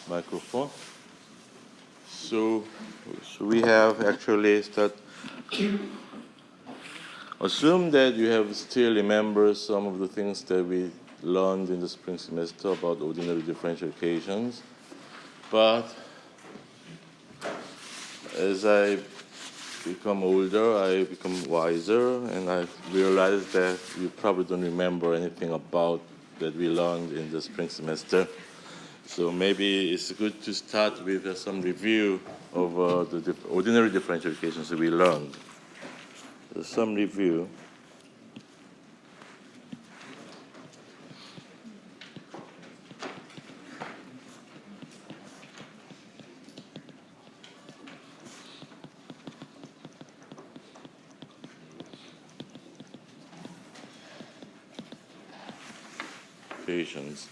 microphone. So we have actually assume that you have still remember some of the things that we learned in the spring semester about ordinary differential equations. But as I become older, I become wiser, and I realize that you probably don't remember anything about that we learned in the spring semester. So maybe it's good to start with some review of the ordinary differential equations that we learned. So some review. Equations.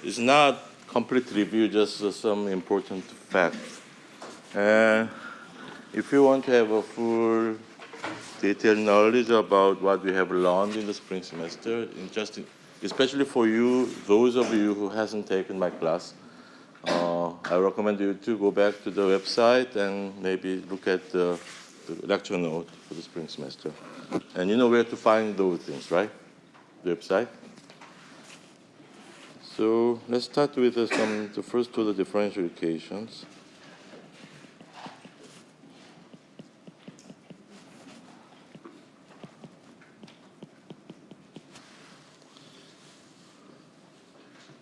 It's not complete review, just some important facts. And if you want to have a full detailed knowledge about what we have learned in the spring semester, especially for you, those of you who hasn't taken my class, I recommend you to go back to the website and maybe look at the lecture note for the spring semester. And you know where to find those things, right? The website. So let's start with the first two, the differential equations.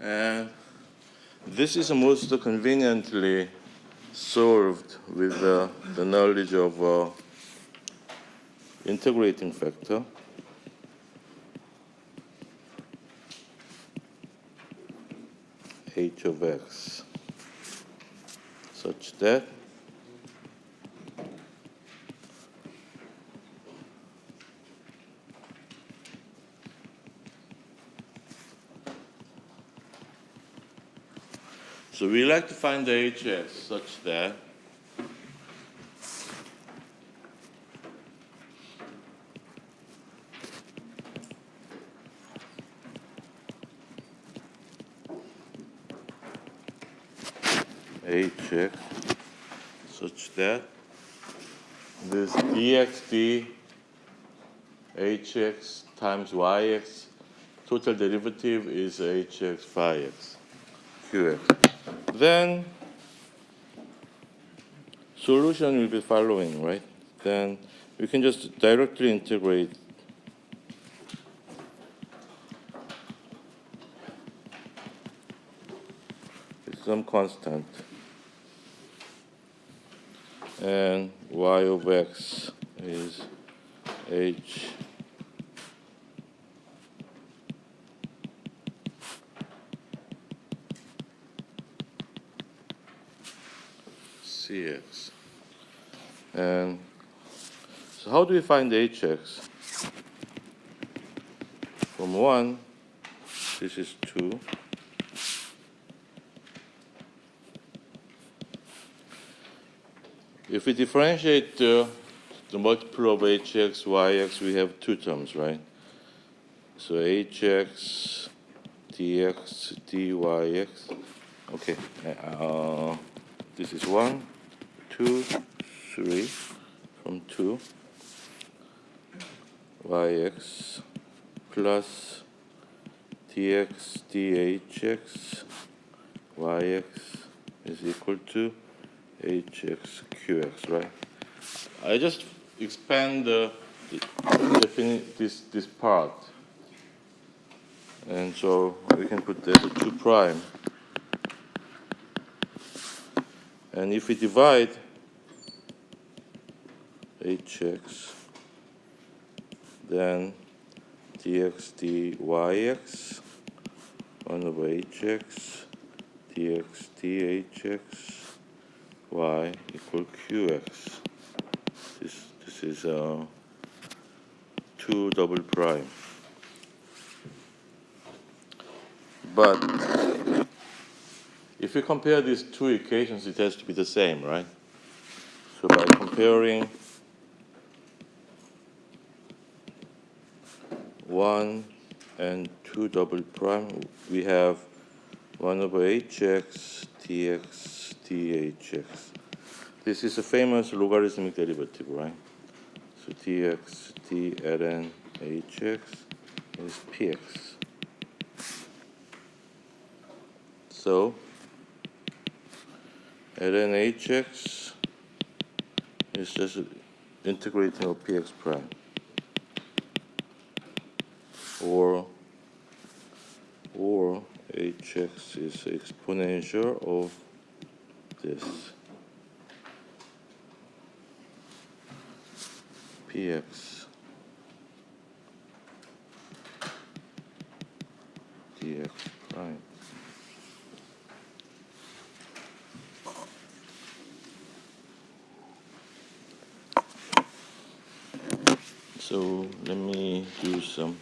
And this is most conveniently solved with the knowledge of integrating factor. H of x such that so we like to find the hx such that hx such that this dx hx times yx total derivative is hx phi x qx. Then solution will be following, right? Then we can just directly integrate with some constant, and y of x is h cx. And so how do we find the hx? From 1, this is 2. If we differentiate the multiple of hx, yx, we have two terms, right? So hx, dx, dyx. Okay. This is 1, 2, 3 from 2. Yx plus dx, dhx, yx is equal to hx qx, right? I just expand this part, and so we can put that at 2 prime. And if we divide hx, then dx dyx 1 over hx dx dhx y equal qx. This is 2 double prime. But if we compare these two equations, it has to be the same, right? So by comparing 1 and 2 double prime, we have 1 over hx dx dhx. This is a famous logarithmic derivative, right? So dx d ln hx is px. So ln hx is just integrating of px prime, or hx is exponential of this px dx prime. So let me do some.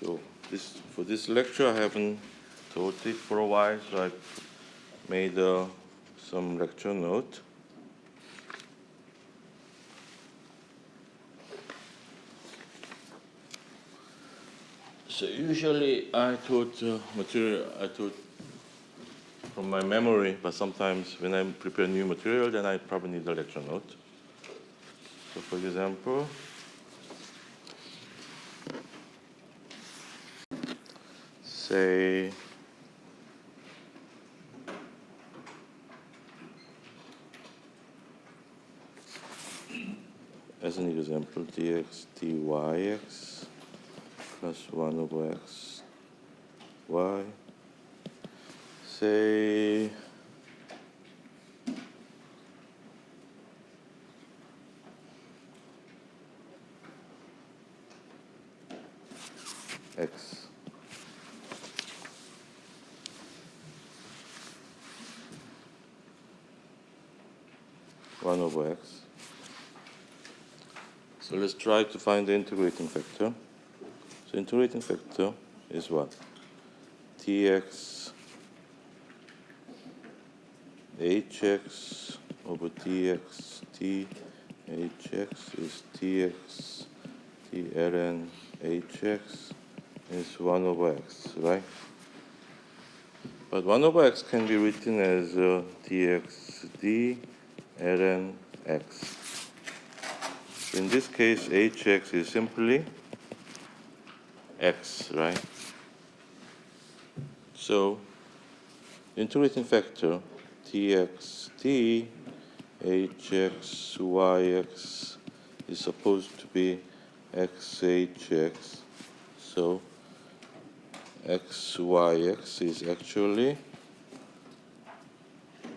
So for this lecture, I haven't taught it for a while, so I made some lecture note. So usually I taught material. I taught from my memory, but sometimes when I prepare new material, then I probably need a lecture note. So for example, say as an example, dx dyx plus 1 over x y. Say x. One over x. So let's try to find the integrating factor. So integrating factor is what? dx hx over dx dhx is dx d ln hx is 1 over x, right? But 1 over x can be written as dx d ln x. In this case, hx is simply x, right? So integrating factor dx d hx yx is supposed to be xhx. So xyx is actually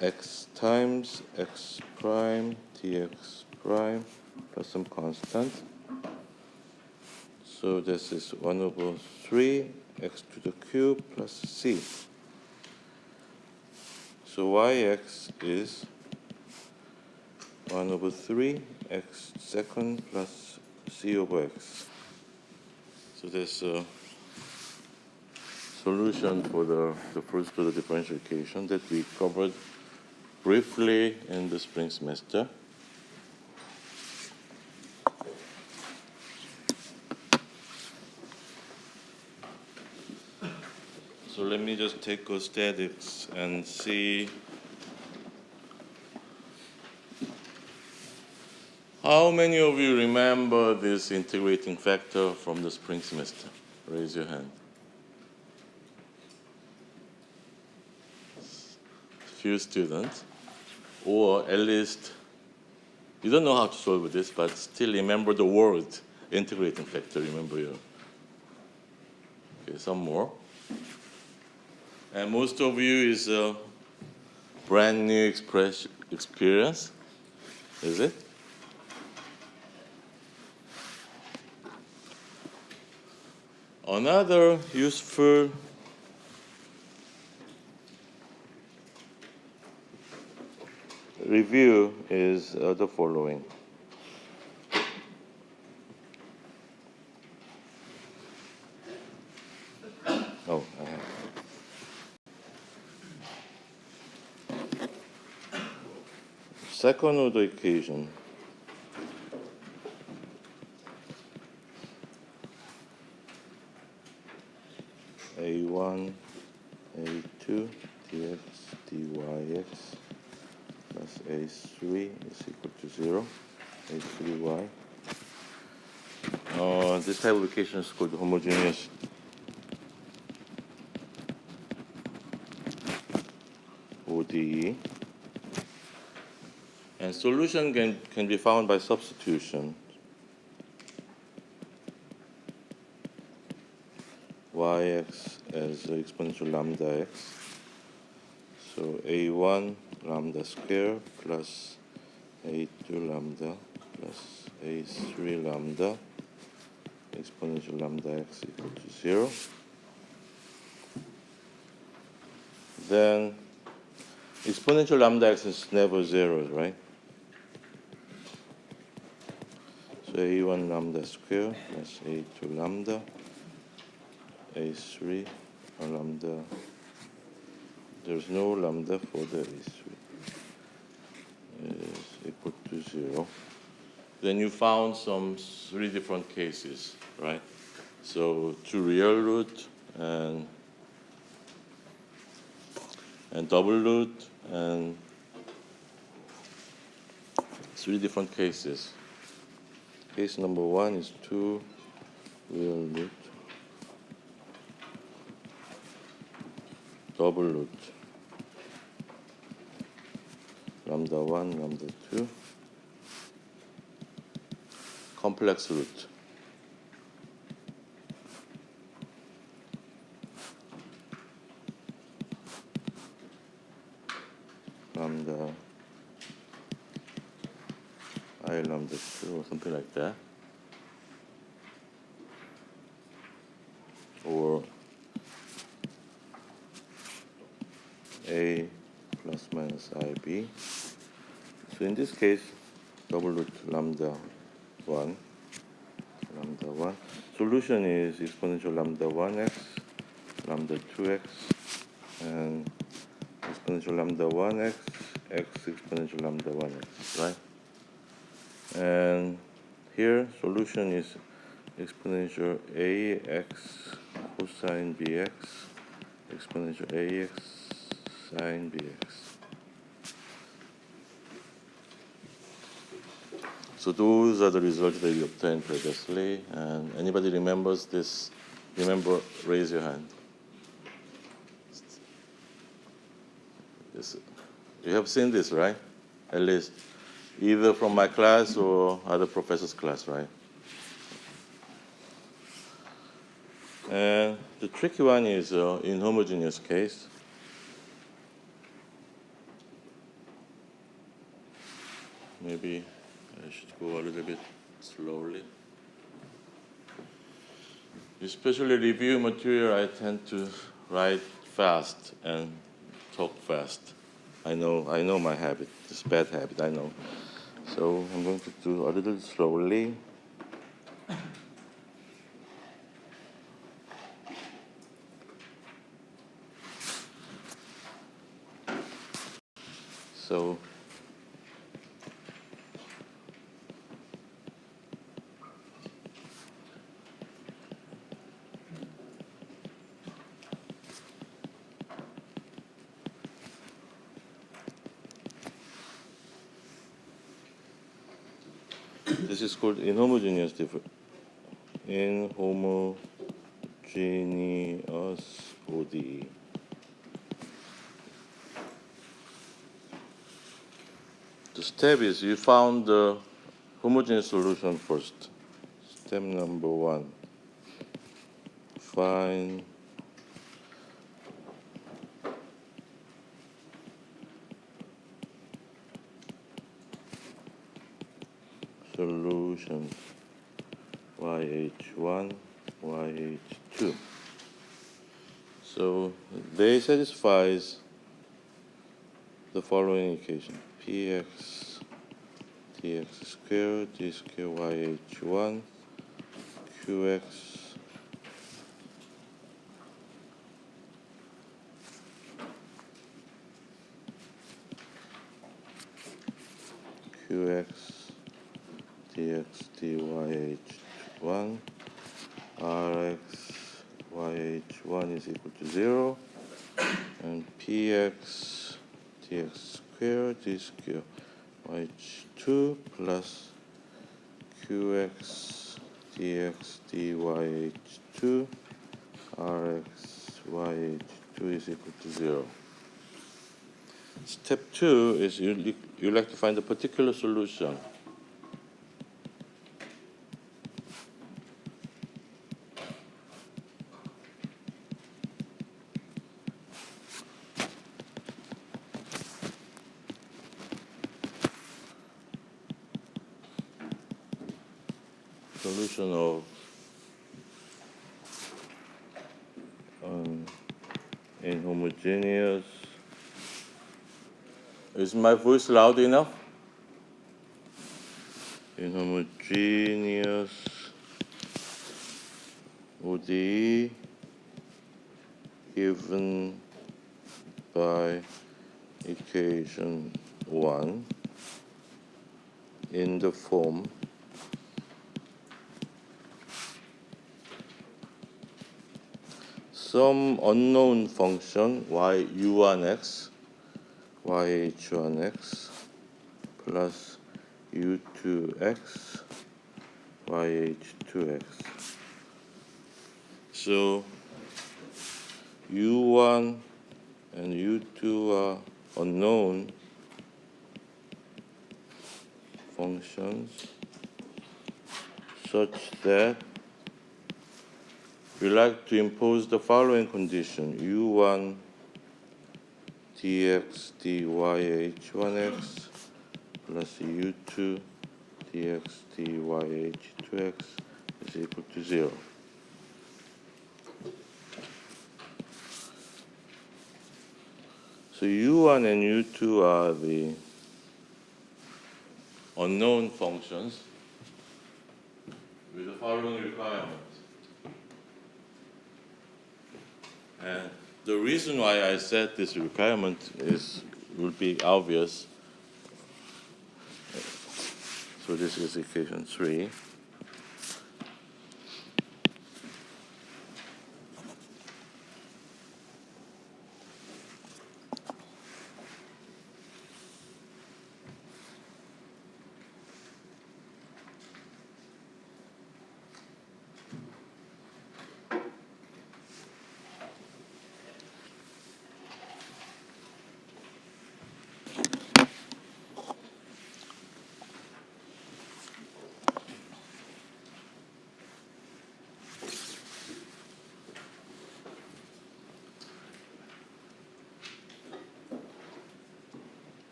x times x prime dx prime plus some constant. So this is 1 over 3 x to the cube plus c. So yx is 1 over 3 x second plus c over x. So there's a solution for the first order differential equation that we covered briefly in the spring semester. So let me just take costatics and see how many of you remember this integrating factor from the spring semester? Raise your hand. Few students, or at least you don't know how to solve this, but still remember the word integrating factor. Remember your. Okay, some more. And most of you is a brand new experience, is it? Another useful review is the following. Oh, I have. Second order equation. A1, A2, dx dyx plus a3 is equal to 0, a3y. This type of equation is called homogeneous ODE. And solution can be found by substitution. Yx as exponential lambda x. So a1 lambda square plus a2 lambda plus a3 lambda exponential lambda x equal to 0. Then exponential lambda x is never 0, right? So a1 lambda square plus a2 lambda a3 lambda. There's no lambda for the a3 is equal to 0. Then you found some 3 different cases, right? So 2 real root and double root and 3 different cases. Case number 1 is 2 real root, double root, lambda 1, lambda 2, complex root. Lambda I lambda 2 or something like that. Or A plus minus IB. So in this case, double root lambda 1, lambda 1. Solution is exponential lambda 1x, lambda 2x, and exponential lambda 1x, x exponential lambda 1x, right? And here, solution is exponential ax cosine bx, exponential ax sine bx. So those are the results that we obtained previously. And anybody remembers this? Remember, raise your hand. You have seen this, right? At least either from my class or other professor's class, right? And the tricky one is in homogeneous case. Maybe I should go a little bit slowly. Especially review material, I tend to write fast and talk fast. I know my habit. It's a bad habit, I know. So I'm going to do a little slowly. So this is called inhomogeneous ODE. The step is you found the homogeneous solution first. Step number 1. Find solution YH1, YH2. So they satisfies the following equation: px dx squared d squared YH1 qx qx dx dyh1 rx yh1 is equal to 0, and px dx squared d squared yh2 plus qx dx dyh2 rx yh2 is equal to 0. Step 2 is you like to find a particular solution. Solution of inhomogeneous. Is my voice loud enough? Inhomogeneous ODE given by equation 1 in the form some unknown function u1x yh1x plus u2x yh2x. So u1 and u2 are unknown functions such that we like to impose the following condition: u1 dx dyh1x plus u2 dx dyh2x is equal to 0. So u1 and u2 are the unknown functions with the following requirement. And the reason why I said this requirement will be obvious. So this is equation 3.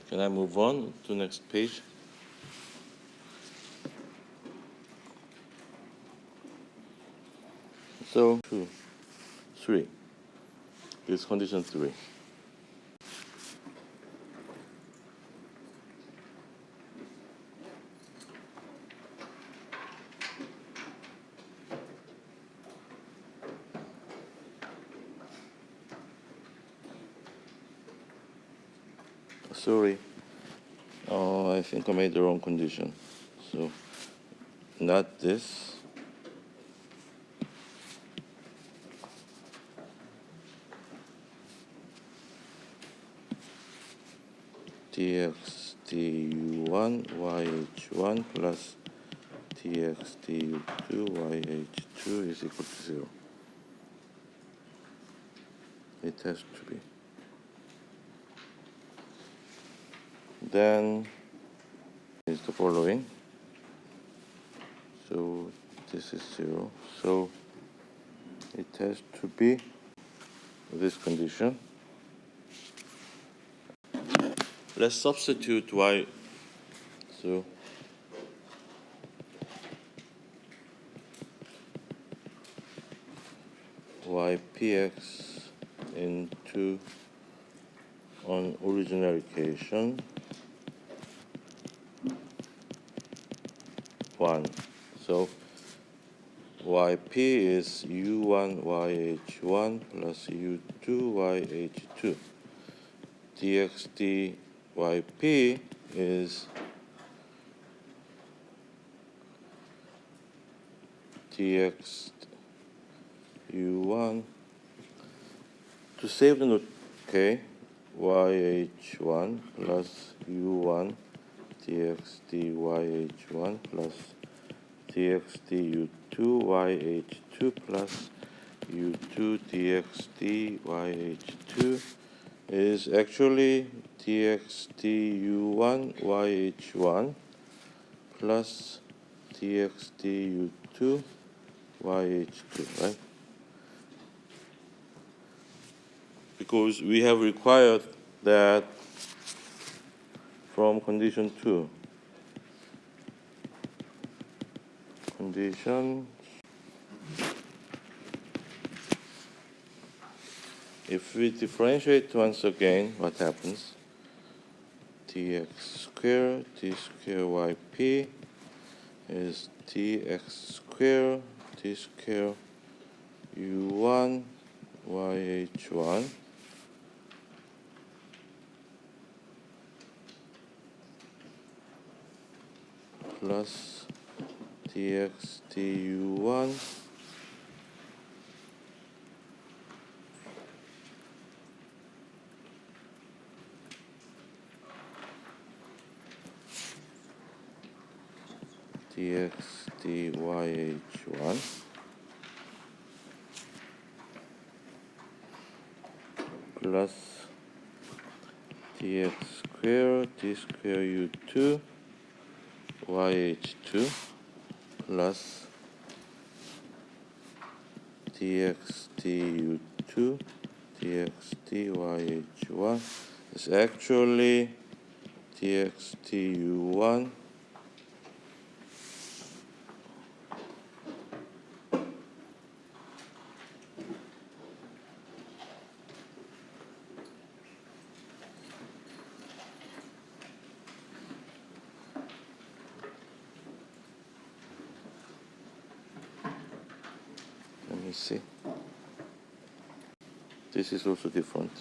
Can I move on to the next page? So 2, 3. This is condition 3. Sorry, I think I made the wrong condition. So not this. Dx du1 yh1 plus dx du2 yh2 is equal to 0. It has to be. Then is the following. So this is 0. So it has to be this condition. Let's substitute y. So ypx into an original equation 1. So yp is u1 yh1 plus u2 yh2. dx dyp is dx u1. To save the note, okay, yh1 plus u1 dx dy h1 plus dx du2 yh2 plus u2 dx dy h2 is actually dx du1 yh1 plus dx du2 yh2, right? Because we have required that from condition 2. Condition, if we differentiate once again, what happens? Dx squared d square yp is dx squared d square u1 yh1 plus dx du1 dx dyh1 plus dx squared d square u2 yh2 plus dx du2 dx dyh1 is actually dx du1 let me see, this is also different.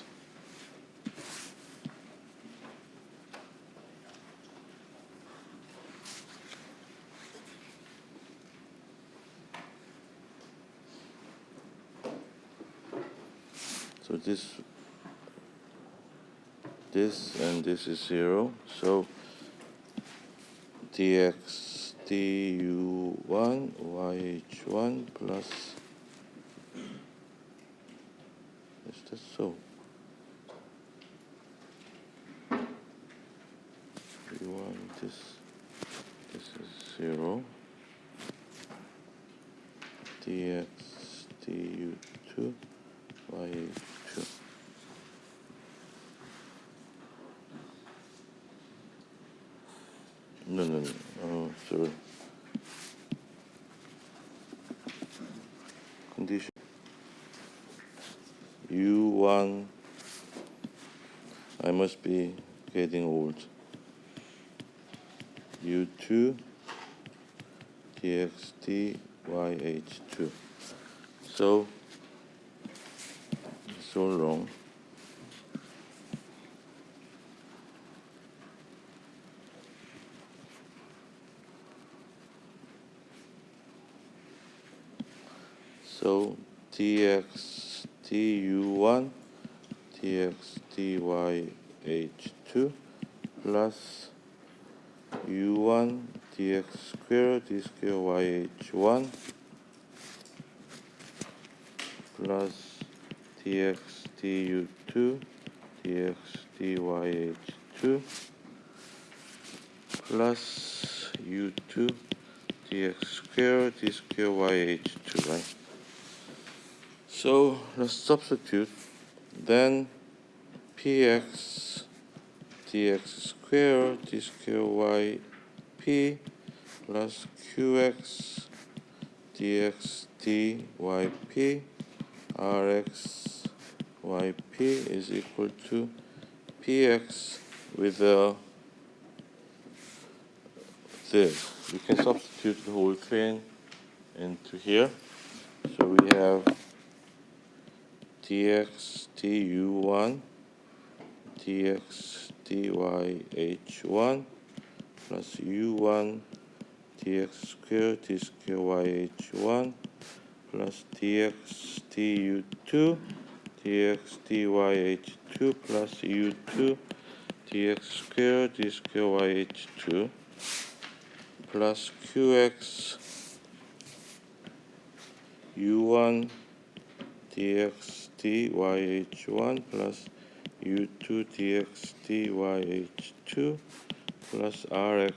So this and this is 0. So dx du1 yh1 plus, is that so? u1, this is 0. dx du2 yh2. No, oh, sorry. Condition u1, I must be getting old. u2 dx dyh2. So it's all wrong. So dx du1 dx dyh2 plus u1 dx squared d square yh1 plus dx du2 dx dyh2 plus u2 dx squared d square yh2, right? So let's substitute. Then px dx squared d square yp plus qx dx dyp rx yp is equal to px with this. We can substitute the whole thing into here. So we have dx du1 dx dyh1 plus u1 dx squared d square yh1 plus dx du2 dx dyh2 plus u2 dx square d square yh2 plus qx u1 dx dyh1 plus u2 dx dyh2 plus rx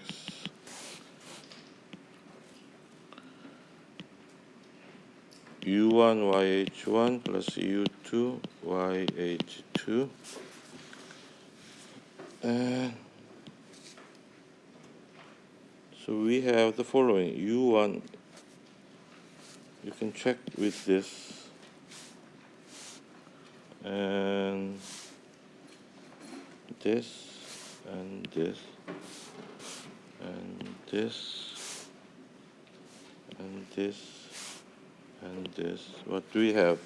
u1 yh1 plus u2 yh2 and so we have the following. u1, you can check with this, and this and this and this and this and this. What we have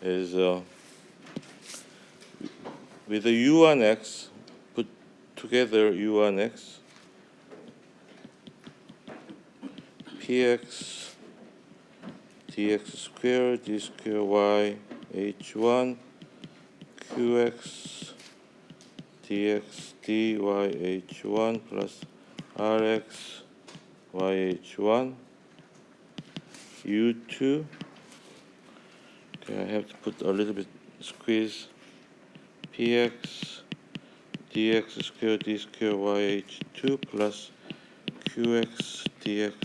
is with the u1x, put together u1x, px dx squared d square y h1 qx dx dy h1 plus rx yh1 u2. Okay, I have to put a little bit squeeze px dx squared d square yh2 plus qx dx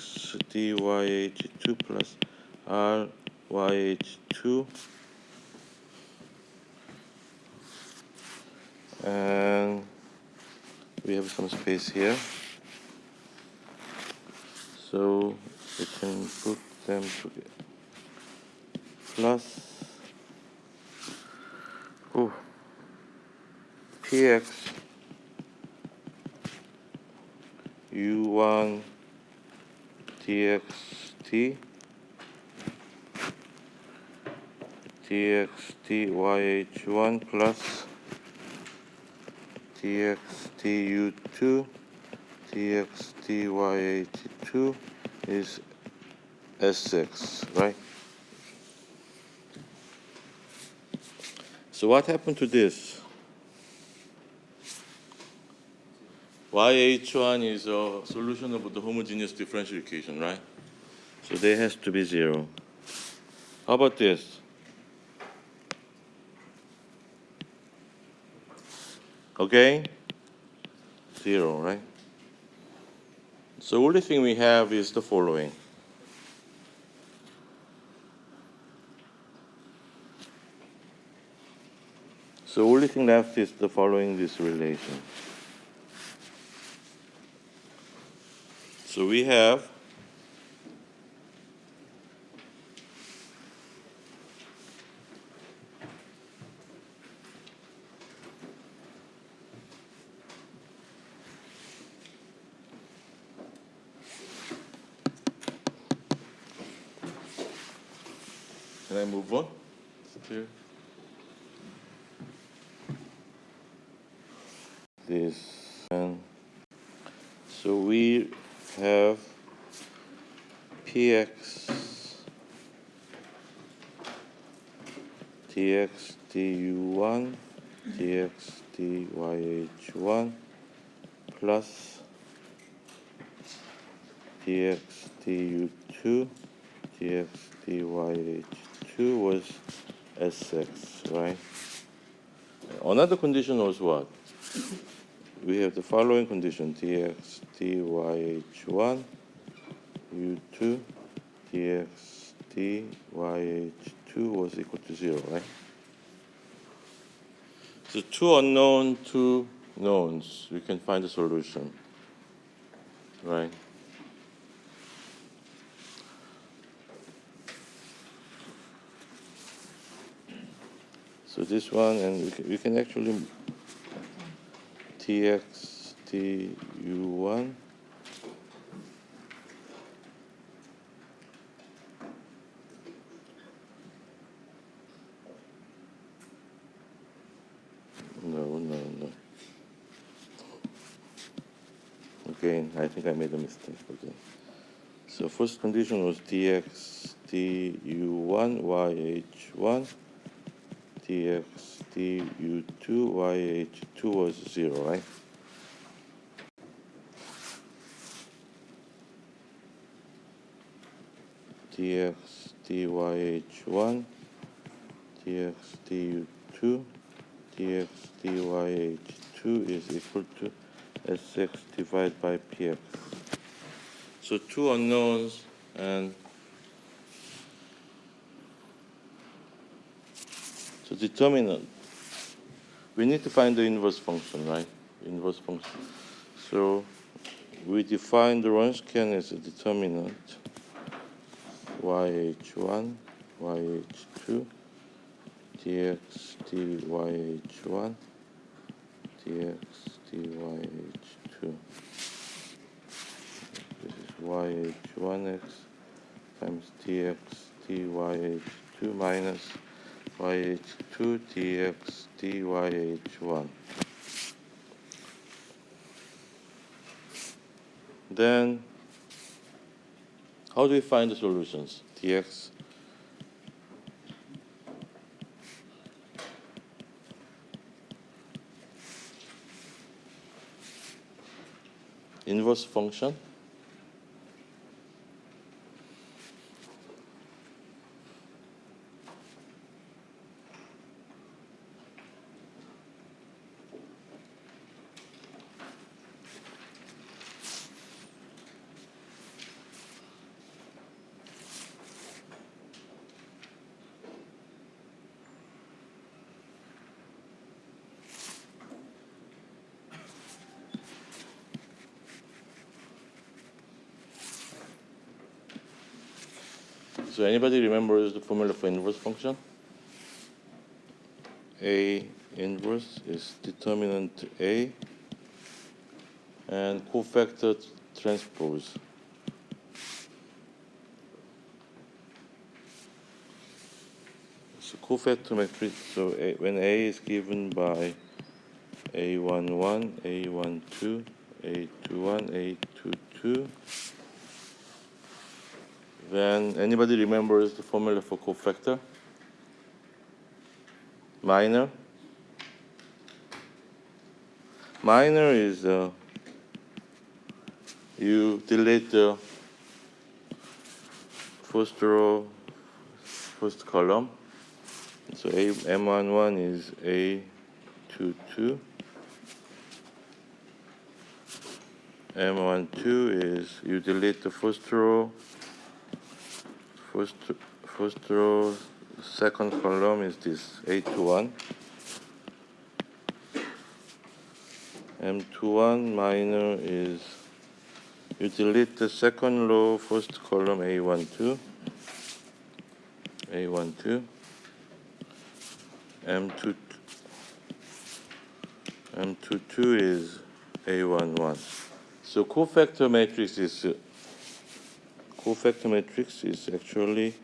dy h2 plus r yh2 and we have some space here, so we can put them together. Plus px u1 dx dx dyh1 plus dx du2 dx dyh2 is S6, right? So what happened to this? yh1 is a solution of the homogeneous differential equation, right? So there has to be 0. How about this? Okay? 0, right? So only thing we have is the following. So only thing left is the following this relation. So we have can I move on? Here. This and so we have px dx du1 dx dyh1 plus dx du2 dx dyh2 was S6, right? Another condition was what? We have the following condition: dx dyh1 u2 dx dyh2 was equal to 0, right? So two unknown, two knowns, we can find a solution, right? So this one, and we can actually dx du1 no. Again, I think I made a mistake. Okay. So first condition was dx du1 yh1 dx du2 yh2 was 0, right? dx dyh1 dx du2 dx dyh2 is equal to sx divided by px. So two unknowns, and so determinant. We need to find the inverse function, right? Inverse function. So we define the Wronskian as a determinant yh1 yh2 dx dyh1 dx dyh2. This is yh1x times dx dyh2 minus yh2 dx dyh1. Then, how do we find the solutions? Dx inverse function. So anybody remembers the formula for inverse function? A inverse is determinant A and cofactor transpose. So cofactor matrix, so when A is given by A11, A12, A21, A22, then anybody remembers the formula for cofactor? Minor. Minor is you delete the first row, first column. So M11 is A22. M12 is you delete the first row, second column is this A21. M21 minor is you delete the second row, first column A12. M22 is A11. So cofactor matrix is actually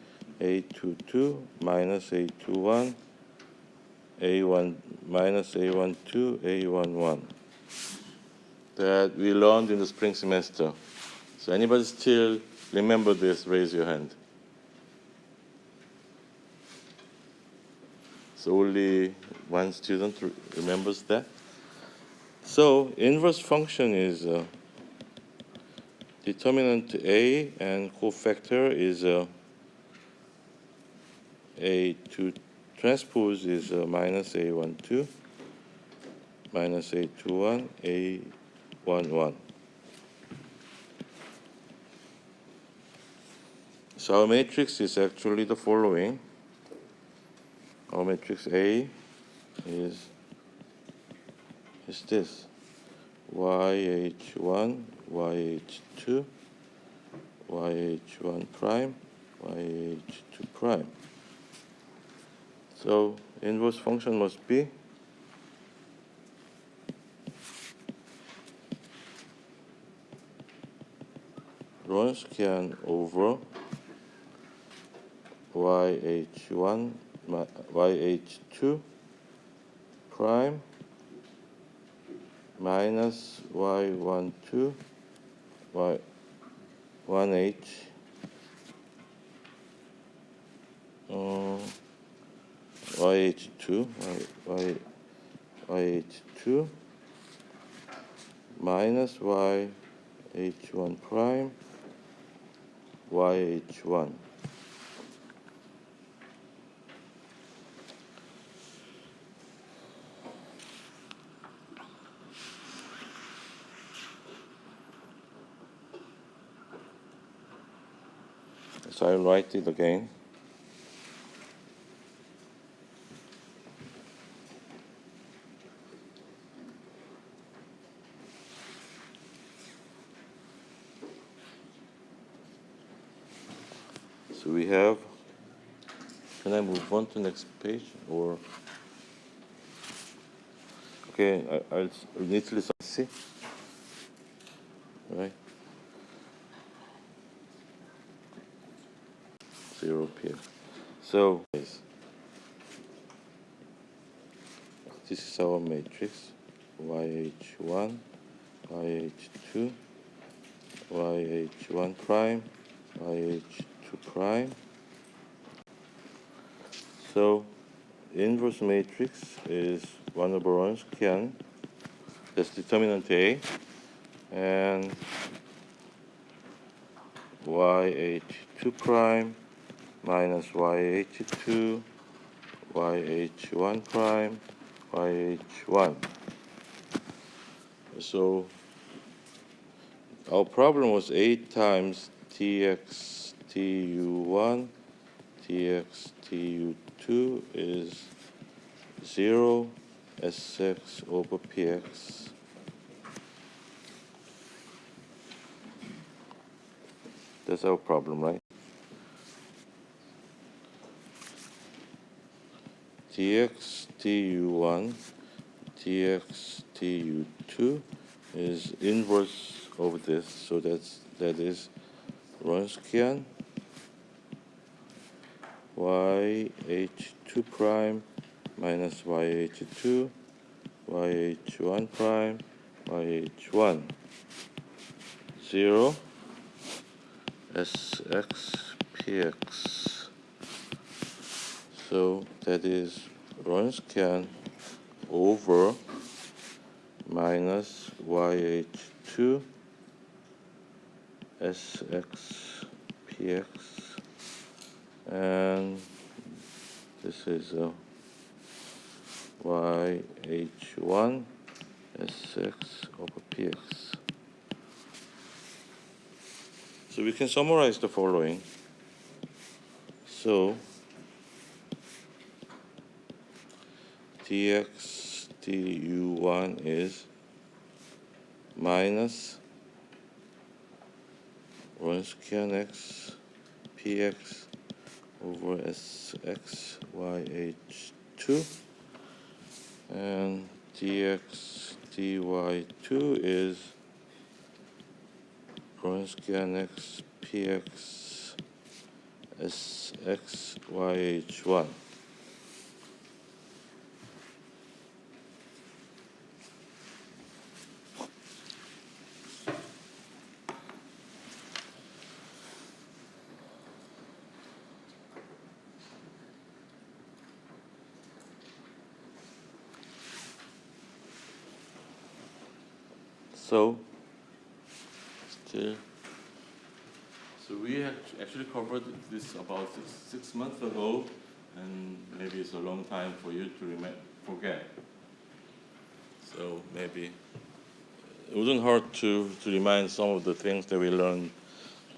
A22 minus A21, A1 minus A12, A11. That we learned in the spring semester. So anybody still remember this? Raise your hand. So only one student remembers that. So inverse function is determinant A and cofactor is A2 transpose is minus A12, minus A21, A11. So our matrix is actually the following. Our matrix A is this. YH1, YH2, YH1 prime, YH2 prime. So inverse function must be Wronskian over YH1, YH2 prime minus Y12, Y1H YH2 YH2 minus YH1 prime YH1. So I'll write it again. So we have, can I move on to the next page or? Okay, I'll neatly see, right? 0 px. So this is our matrix, YH1, YH2, YH1 prime, YH2 prime. So inverse matrix is 1 over Wronskian, that's determinant A, and YH2 prime minus YH2, YH1 prime, YH1. So our problem was 8 times Tx Tu1, Tx Tu2 is 0 Sx over Px. That's our problem, right? Tx Tu1, Tx Tu2 is inverse of this, so that is Wronskian YH2 prime minus YH2, YH1 prime, YH1, 0 Sx Px. So that is Wronskian over minus YH2 Sx Px, and this is YH1 Sx over Px. So we can summarize the following. So Tx Tu1 is minus Wronskian x Px over Sx YH2, and Tx Dy2 is Wronskian x Px Sx YH1. So we actually covered this about six months ago, and maybe it's a long time for you to forget. So maybe it wasn't hard to remind some of the things that we learned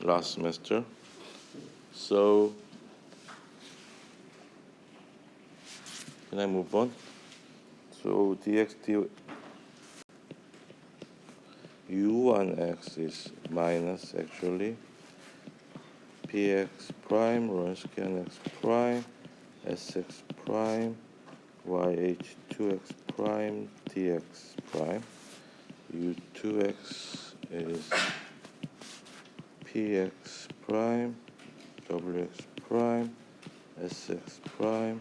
last semester. So can I move on? So dx u1x is minus actually px prime Wronskian x prime sx prime yh2x prime dx prime. u2x is px prime wx prime sx prime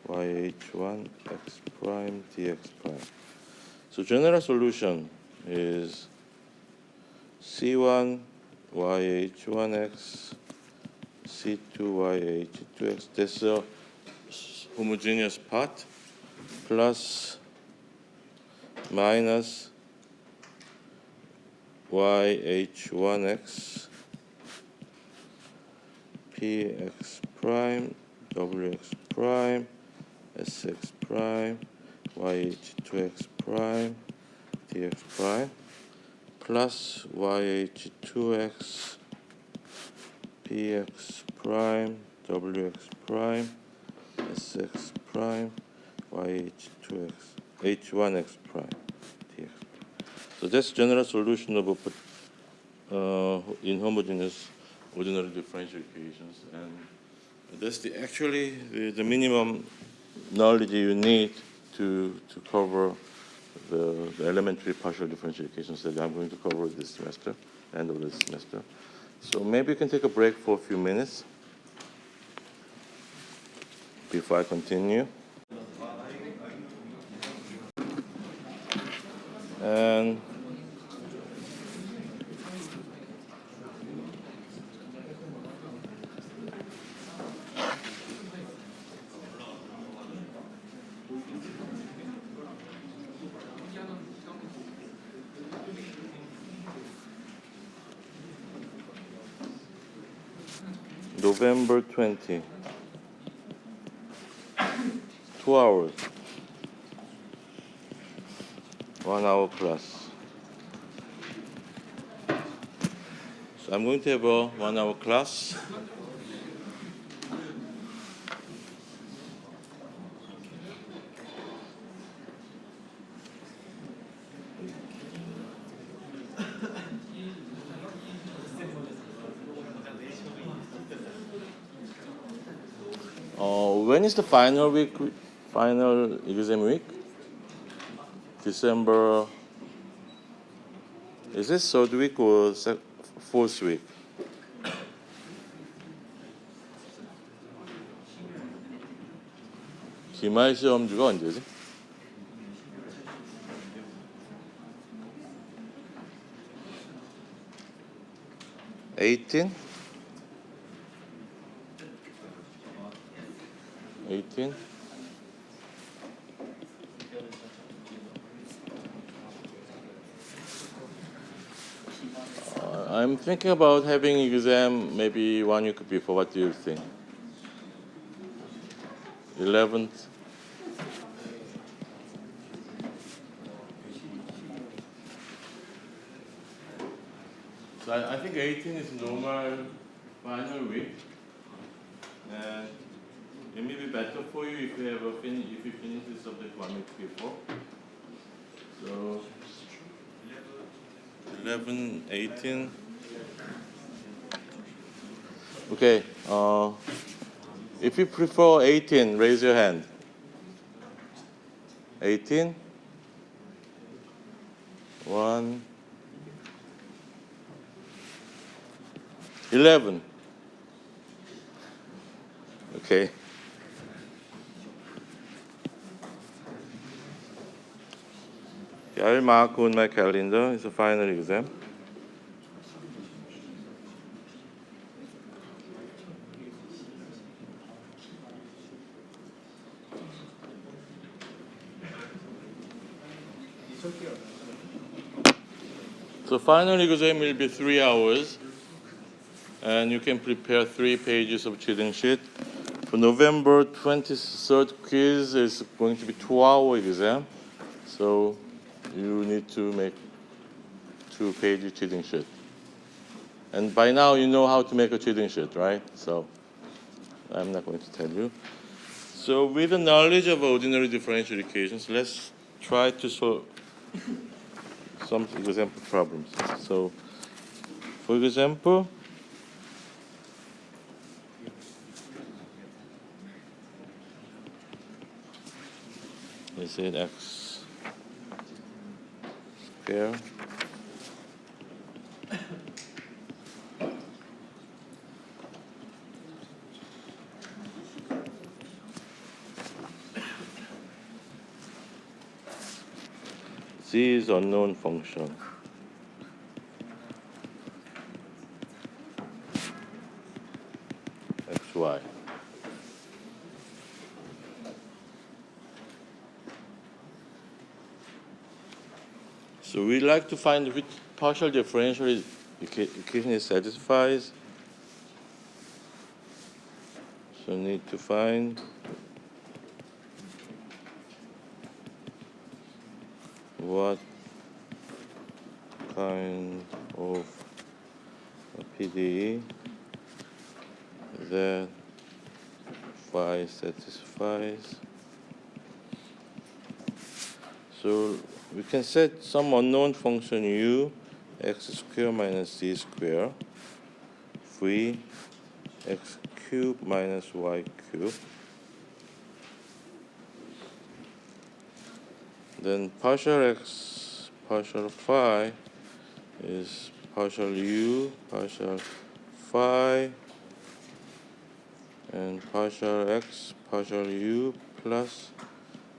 yh1 x prime dx prime. So general solution is C1 yh1x C2YH2X, that's a homogeneous part, plus minus YH1X PX prime, WX prime, SX prime, YH2X prime, TX prime, plus YH2X PX prime, WX prime, SX prime, YH2X, H1X prime, TX. So that's general solution of inhomogeneous ordinary differential equations, and that's actually the minimum knowledge you need to cover the elementary partial differential equations that I'm going to cover this semester, end of this semester. So maybe you can take a break for a few minutes before I continue. And November 20, 2 hours, 1 hour class. So I'm going to have a 1 hour class. When is the final week, final exam week? December, is this third week or fourth week? 기말 시험주가 언제지? 18? 18? I'm thinking about having exam maybe 1 week before. What do you think? 11th? So I think 18 is normal final week, and it may be better for you if you have if you finish the subject 1 week before. So 11, 18. Okay. If you prefer 18, raise your hand. 18. 1. 11. Okay. I'll mark on my calendar. It's a final exam. So final exam will be 3 hours, and you can prepare 3 pages of cheating sheet. For November 23rd quiz is going to be 2-hour exam, so you need to make 2-page cheating sheet. And by now you know how to make a cheating sheet, right? So I'm not going to tell you. So with the knowledge of ordinary differential equations, let's try to solve some example problems. So for example, let's say x squared z is unknown function. So we like to find which partial differential equation it satisfies. So need to find what kind of a PDE that phi satisfies. So we can set some unknown function u x squared minus z squared v x cubed minus y cubed. Then partial x partial phi is partial u partial phi and partial x partial u plus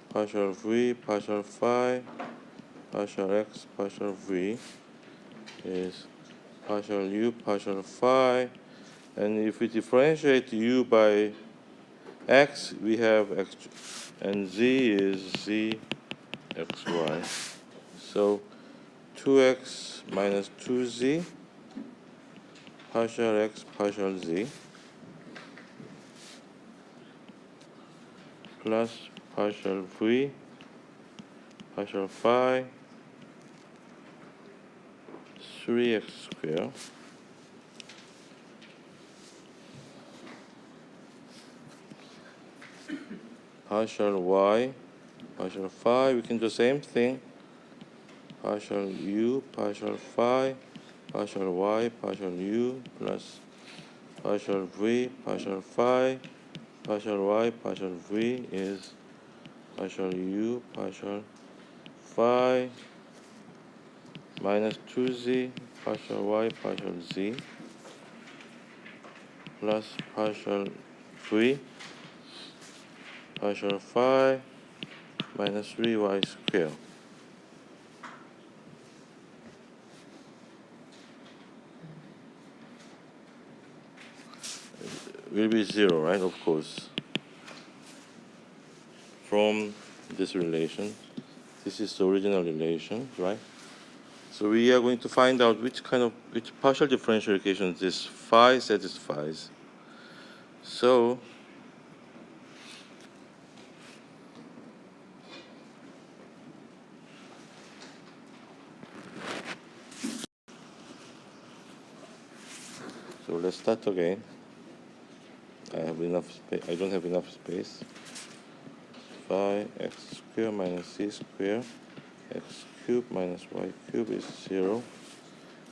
partial v partial phi partial x partial v is partial u partial phi, and if we differentiate u by x, we have x, and z is z xy. So 2x minus 2z partial x partial z plus partial v partial phi 3x squared partial y partial phi. We can do the same thing. Partial u partial phi partial y partial u plus partial v partial phi partial y partial v is partial u partial phi minus 2z partial y partial z plus partial v partial phi minus 3y squared. Will be 0, right? Of course. From this relation, this is the original relation, right? So we are going to find out which partial differential equation this phi satisfies. So let's start again. I don't have enough space. Phi x squared minus c squared x cubed minus y cubed is 0.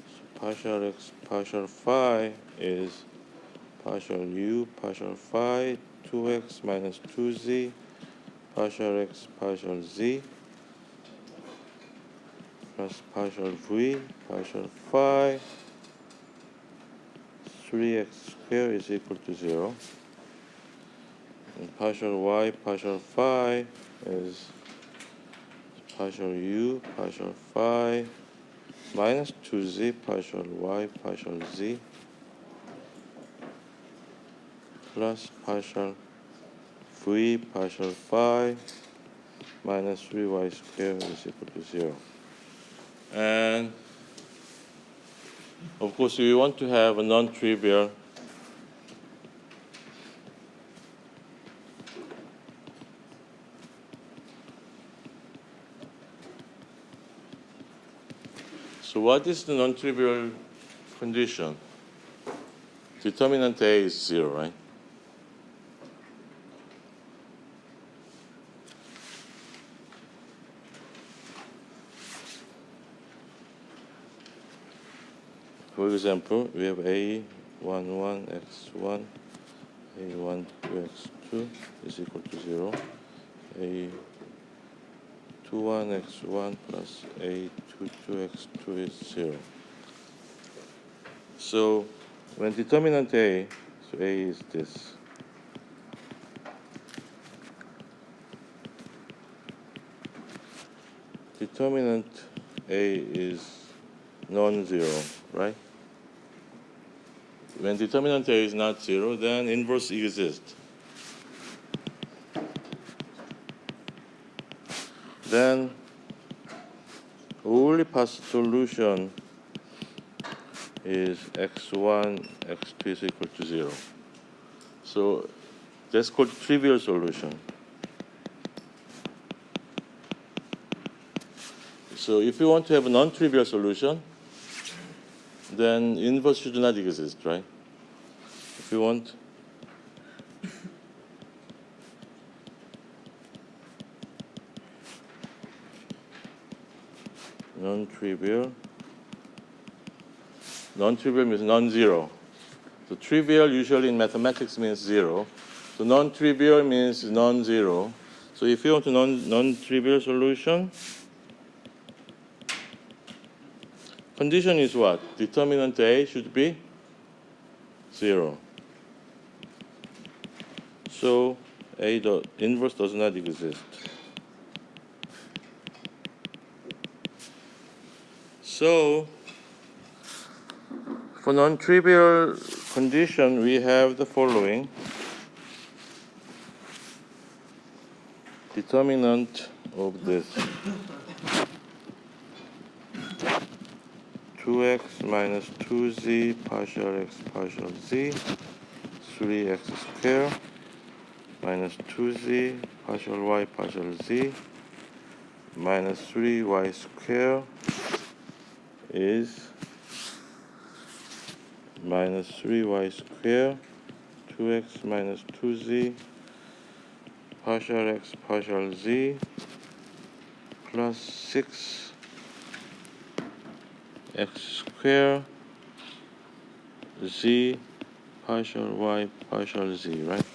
So partial x partial phi is partial u partial phi 2x minus 2z partial x partial z plus partial v partial phi 3x squared is equal to 0. And partial y partial phi is partial u partial phi minus 2z partial y partial z plus partial v partial phi minus 3y squared is equal to 0. And of course, we want to have a non-trivial So what is the non-trivial condition? Determinant A is 0, right? For example, we have A11 x1, A12 x2 is equal to 0. A21 x1 plus A22 x2 is 0. So when determinant A, so A is this. Determinant A is non-zero, right? When determinant A is not 0, then inverse exists. Then, only possible solution is x1, x2 is equal to 0. So that's called trivial solution. So if you want to have a non-trivial solution, then inverse should not exist, right? If you want non-trivial means non-zero. So trivial usually in mathematics means 0. So non-trivial means non-zero. So if you want a non-trivial solution, condition is what? Determinant A should be 0. So A the inverse does not exist. So for non-trivial condition, we have the following. Determinant of this 2x minus 2z partial x partial z, 3x squared minus 2z partial y partial z minus 3y squared is minus 3y squared, 2x minus 2z partial x partial z plus 6x squared z partial y partial z, right?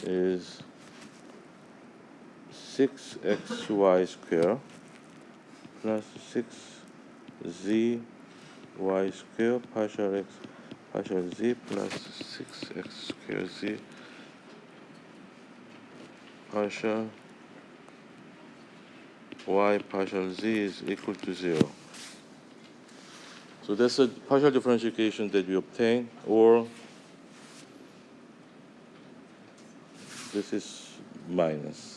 Is 6xy squared plus 6z y squared partial x partial z plus 6x squared z partial y partial z is equal to 0. So that's a partial differentiation that we obtain, or this is minus.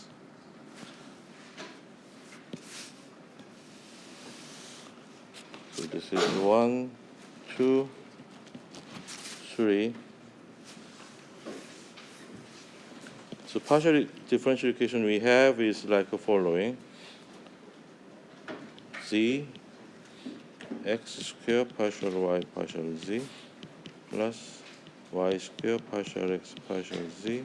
So this is 1, 2, 3. So partial differential equation we have is like the following. Z x squared partial y partial z plus y squared partial x partial z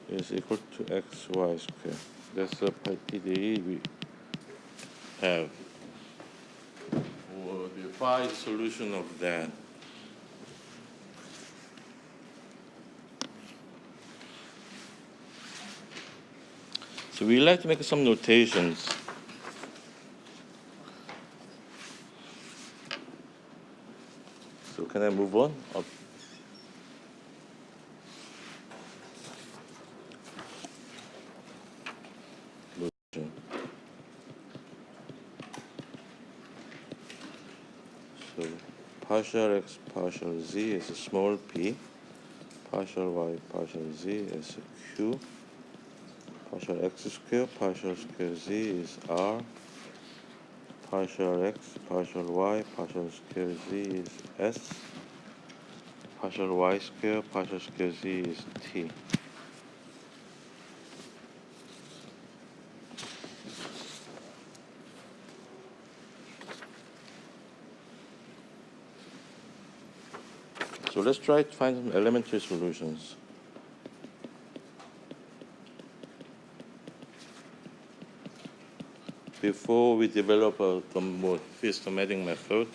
is equal to xy squared. That's the PDE we have. We'll define the solution of that. So we like to make some notations. So can I move on? Up. So partial x partial z is a small p, partial y partial z is a q, partial x squared partial square z is r, partial x partial y partial square z is s, partial y squared partial square z is t. So let's try to find some elementary solutions. Before we develop a more systematic method,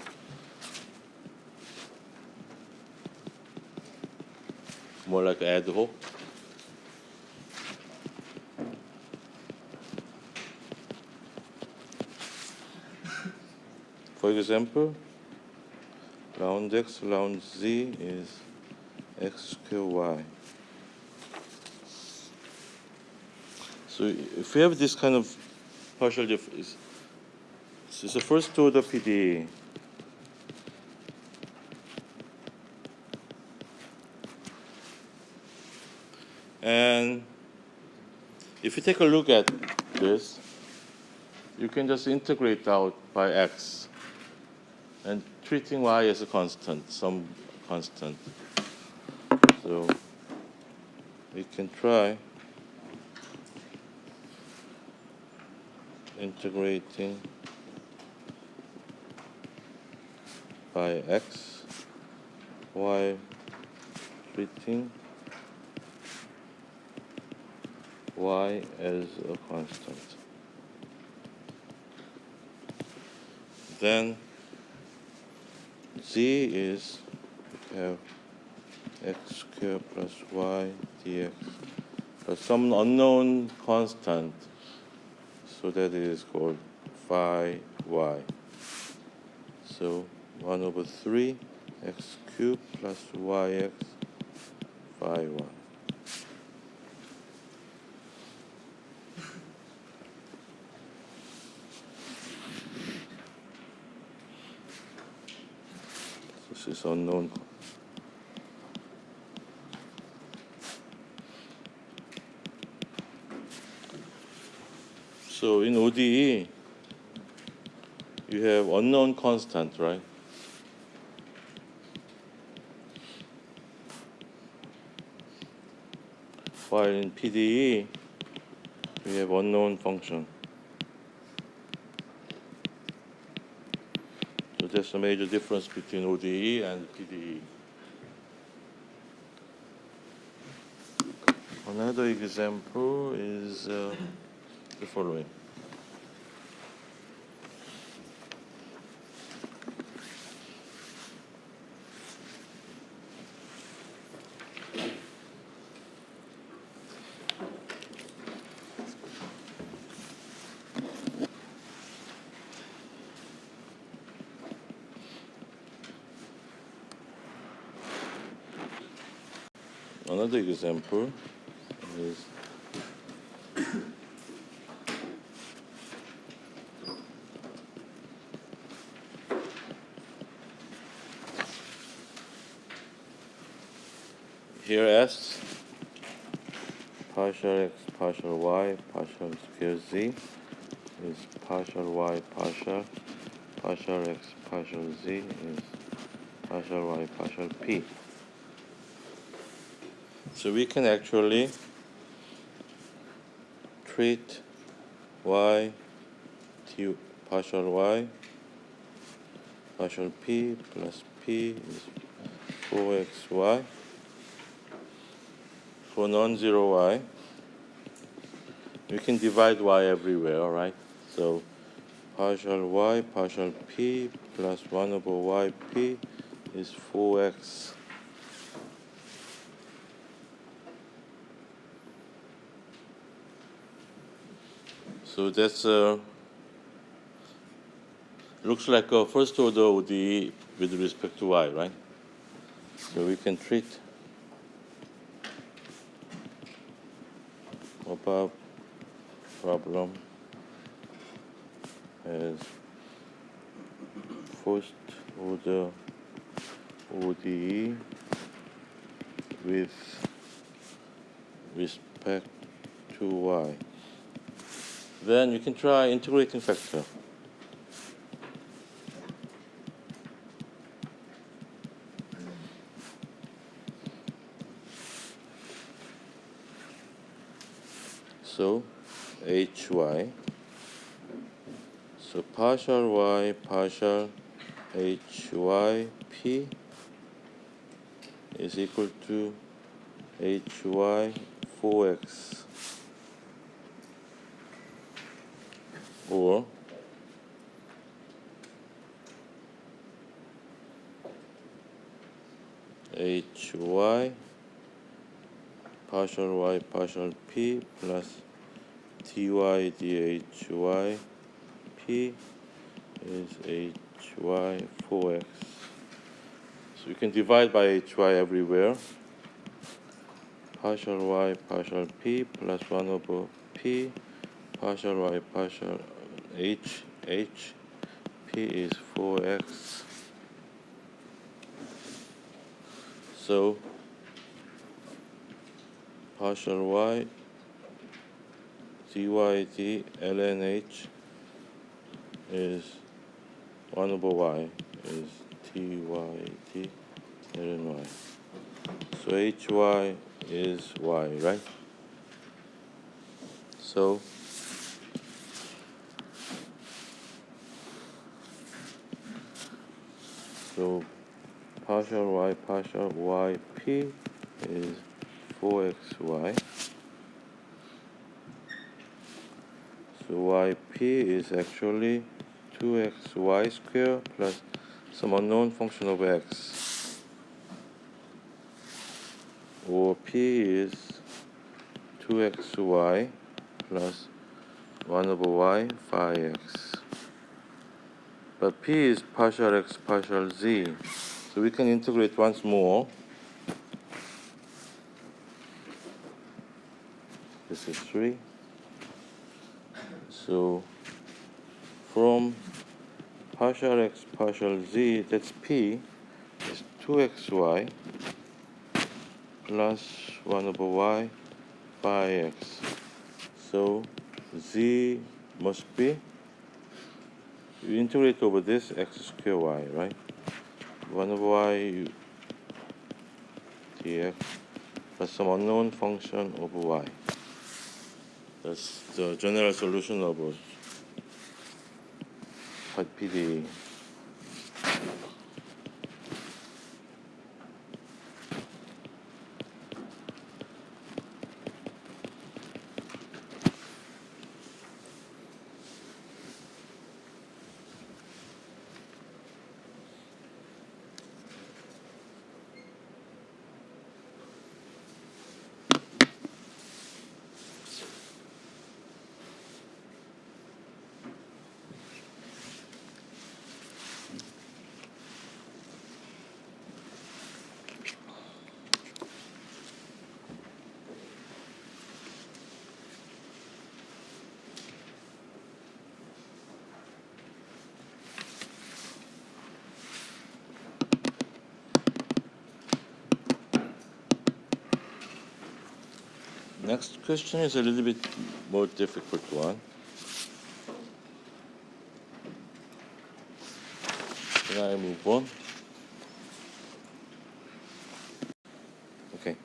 more like ad hoc. For example, round x, round z is x squared y. So if we have this kind of partial difference, it's the first order PDE. And if you take a look at this, you can just integrate out by x and treating y as a constant, some constant. So we can try integrating by x while treating y as a constant. Then z is, we have x squared plus y dx plus some unknown constant, so that is called phi y. So 1 over 3 x cubed plus yx phi y. This is unknown. So in ODE, you have unknown constant, right? While in PDE, we have unknown function. So that's a major difference between ODE and PDE. Another example is the following. Another example is here S partial x partial y partial square z is partial y partial x partial z is partial y partial p. So we can actually treat y t partial y partial p plus p is 4xy for non-zero y. We can divide y everywhere, all right? So partial y partial p plus 1 over yp is 4x. So that's looks like a first order ODE with respect to y, right? So we can treat above problem as first order ODE with respect to y. Then you can try integrating factor. So hy, so partial y partial hy p is equal to hy 4x, or hy partial y partial p plus dy dhy p is hy 4x. So you can divide by hy everywhere. Partial y partial p plus 1 over p partial y partial h p is 4x. So partial y dyd ln h is 1 over y is dyd ln y. So hy is y, right? So partial yp is 4xy. So yp is actually 2xy squared plus some unknown function of x. Or p is 2xy plus 1 over y phi x. But p is partial x partial z. So we can integrate once more. This is 3. So from partial x partial z, that's p, is 2xy plus 1 over y phi x. So z must be, you integrate over this x squared y, right? 1 over y dx plus some unknown function over y. That's the general solution of PDE. Next question is a little bit more difficult one. Can I move on? Okay.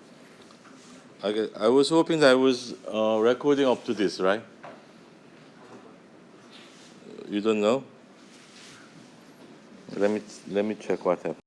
I was hoping that I was recording up to this, right? You don't know? Let me check what happened.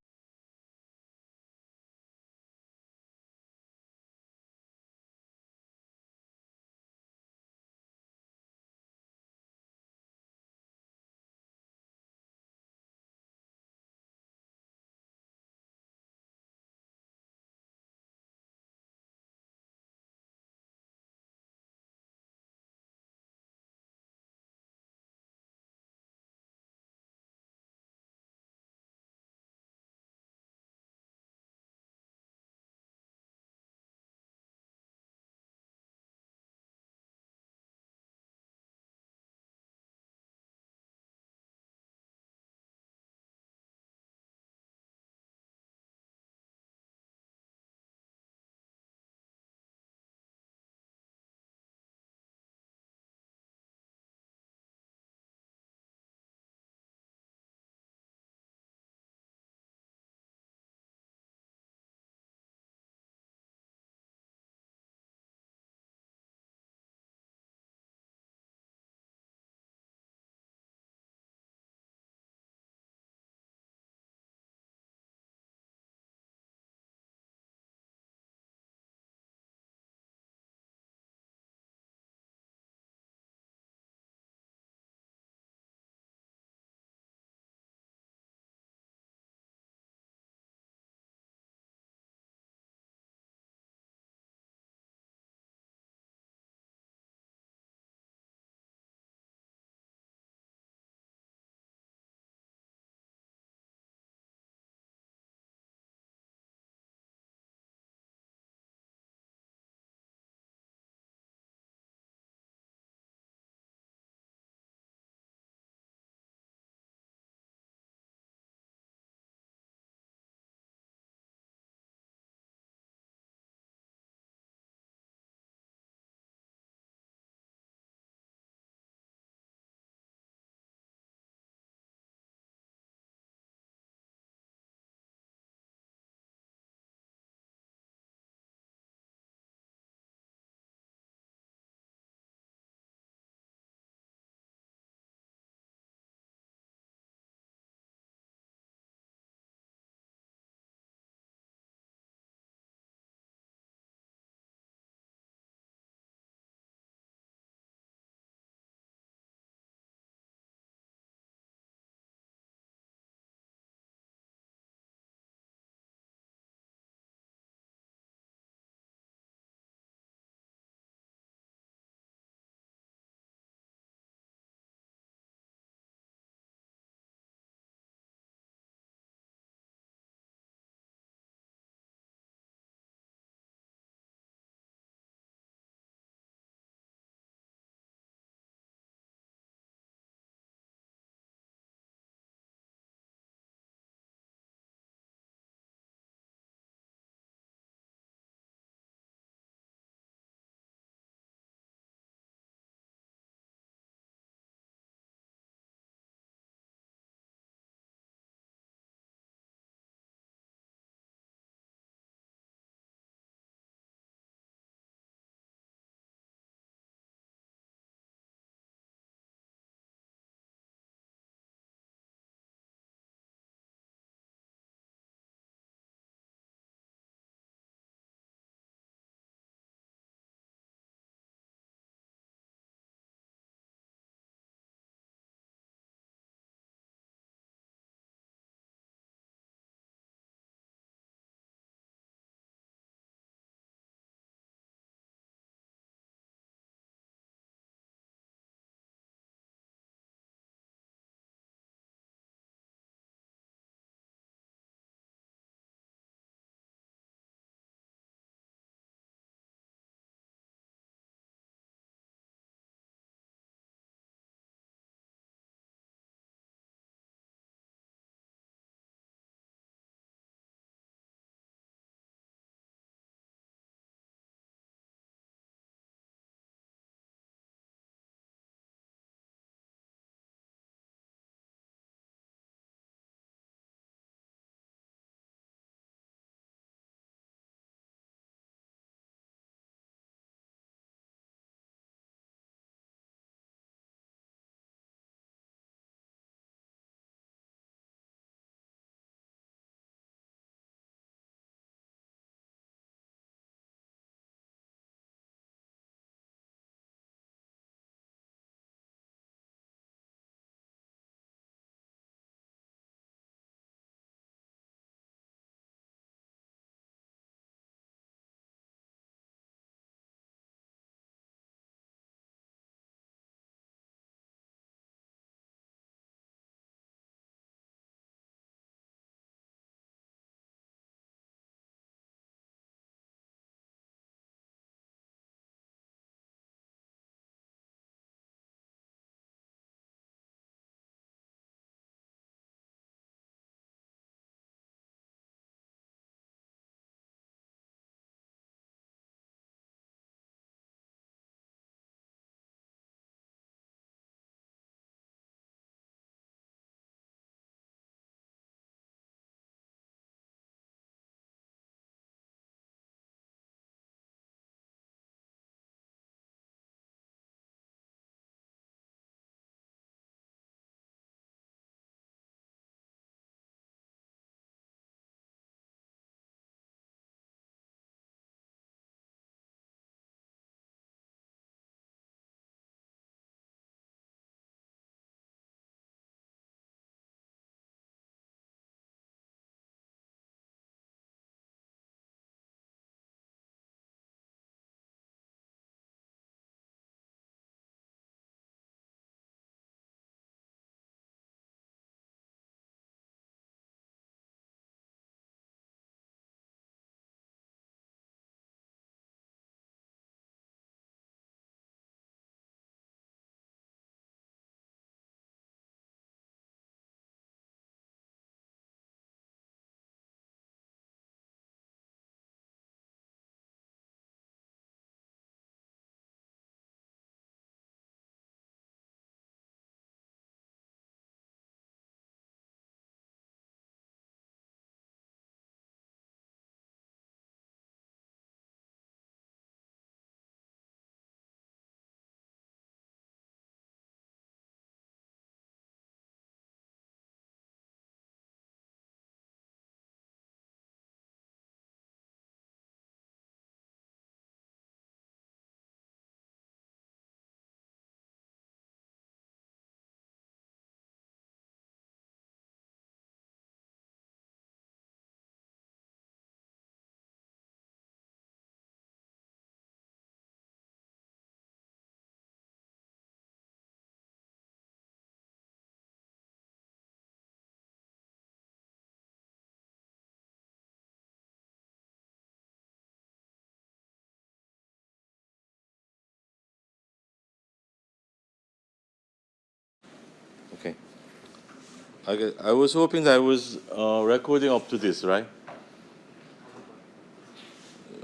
I was hoping that I was recording up to this, right?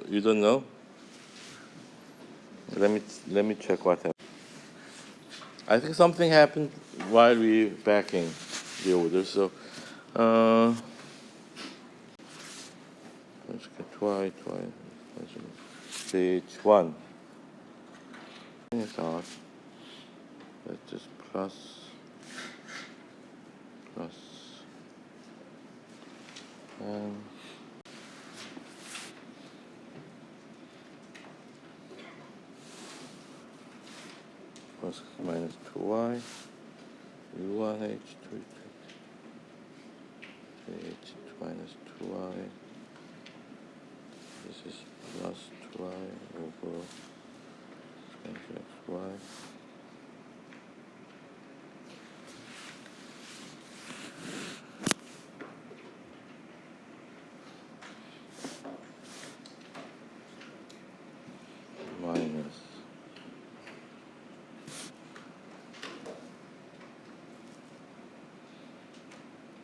You don't know? Let me check what happened. I think something happened while we backing the order. So, let's get page 1. It's out. Let's just plus and plus minus 2y u1h 3h minus 2y. This is plus 2y over xy. Minus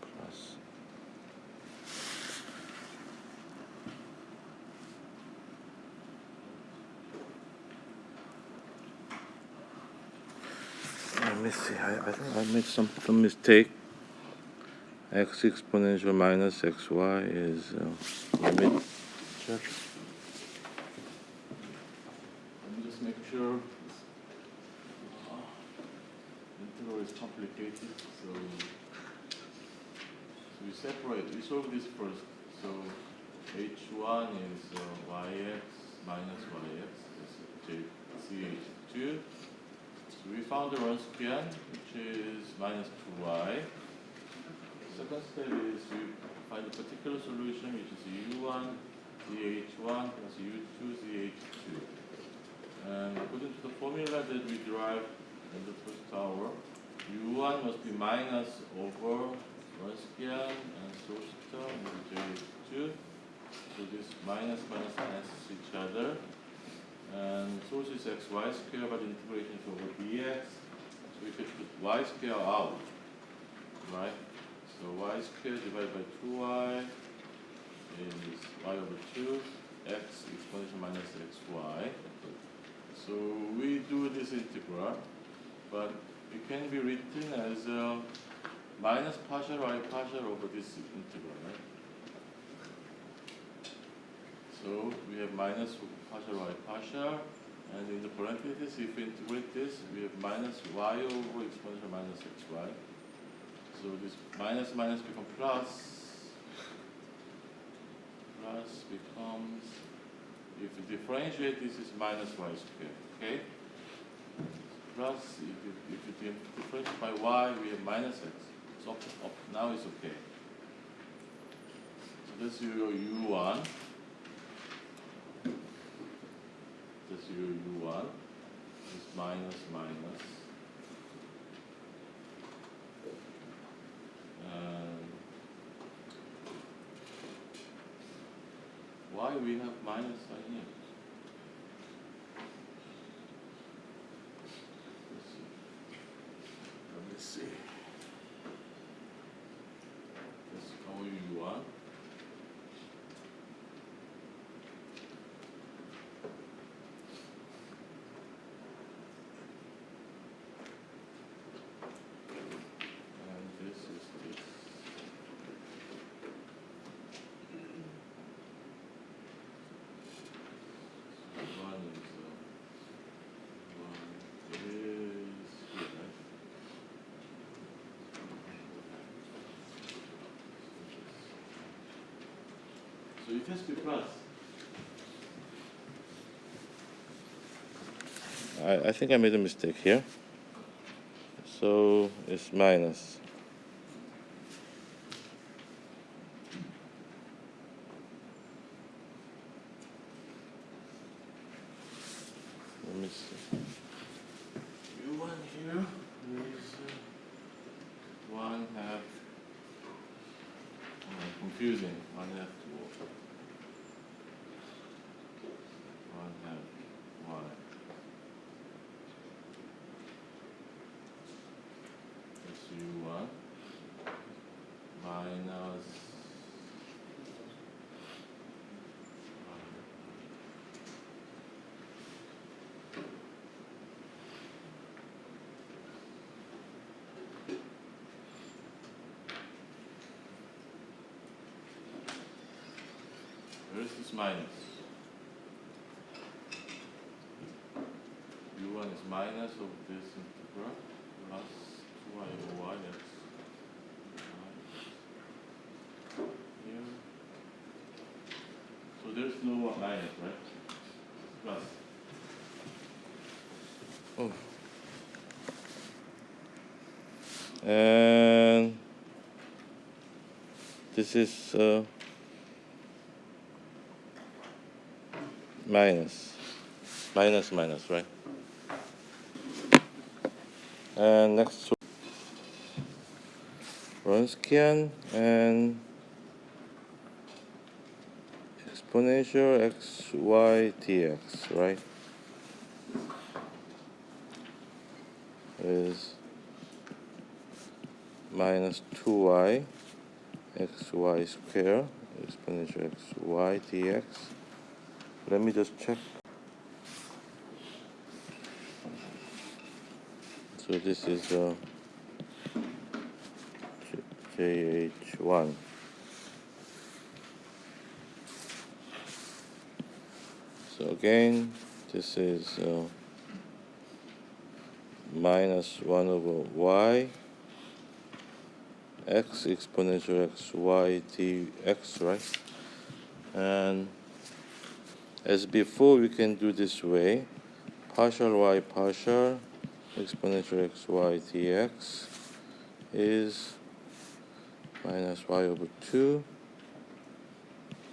plus let me see. I think I made some mistake. X exponential minus xy is limit check. Let me just make sure. Integral is complicated, so we separate. We solve this first. So h1 is yx minus yx. This is ch2. So we found the Wronskian, which is minus 2y. Second step is you find a particular solution, which is u1 zh1 plus u2 zh2. And according to the formula that we derived in the first hour, u1 must be minus over Wronskian and source term in j2. So this minus cancels each other. And source is xy square, but integration is over dx. So we could put y square out, right? So y squared divided by 2y is y over 2, x exponential minus xy. So we do this integral, but it can be written as minus partial y partial over this integral, right? So we have minus partial y partial, and in the parentheses, if we integrate this, we have minus y over exponential minus xy. So this minus becomes plus. Plus becomes, if you differentiate, this is minus y squared, okay? Plus, if you differentiate by y, we have minus x. So up, now it's okay. So that's your u1. That's your u1. It's minus. Why we have minus sign here? Let me see. That's how you want. And this is this. So it has to be plus. I think I made a mistake here. So it's minus. Let me see. U1 here is 1/2. Confusing. 1/2 to 1/2 y. That's u1. plus minus. u1 is minus of this integral plus 2y over y x here. So there's no minus, right? Plus. Oh. And this is minus, right? And next to Wronskian and exponential xy dx, right? Is minus 2y xy squared exponential xy dx. Let me just check. So this is JH1. So again, this is minus 1 over y x exponential xy dx, right? And as before, we can do this way. Partial y partial exponential xy dx is minus y over 2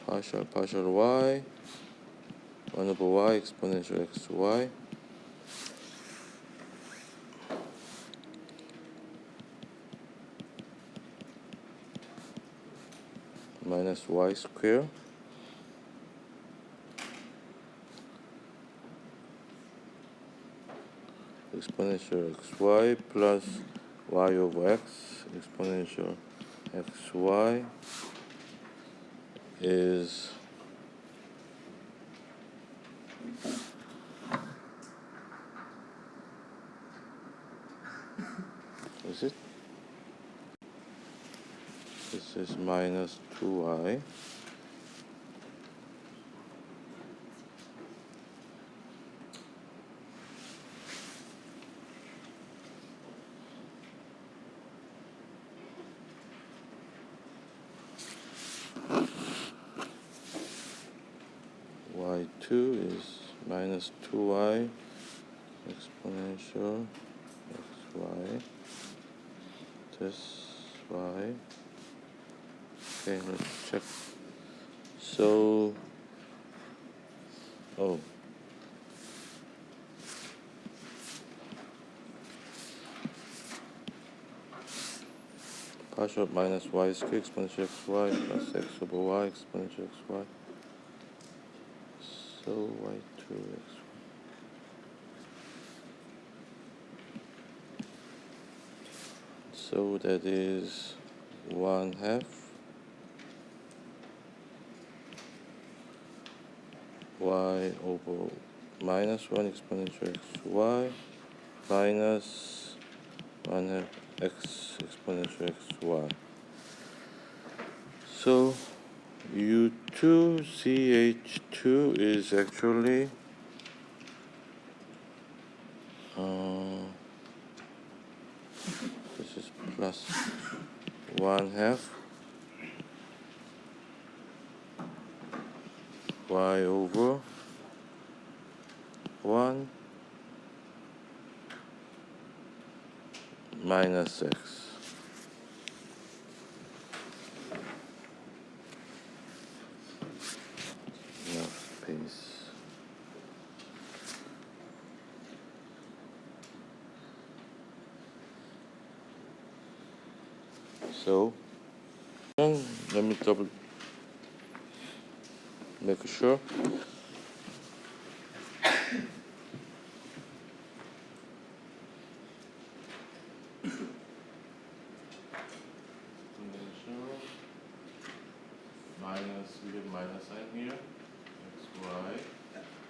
partial y 1 over y exponential xy minus y squared exponential xy plus y over x exponential xy is it? This is minus 2y y2 is minus 2y exponential xy this y. Okay, let's check. So partial minus y squared exponential xy plus x over y exponential xy. So y2 x. So that is 1/2 y over minus 1 exponential xy minus 1/2 x exponential xy. So u2 ch2 is actually this is plus 1/2 y over 1 minus x. Enough space. So let me make sure. Minus, we have minus sign here, xy,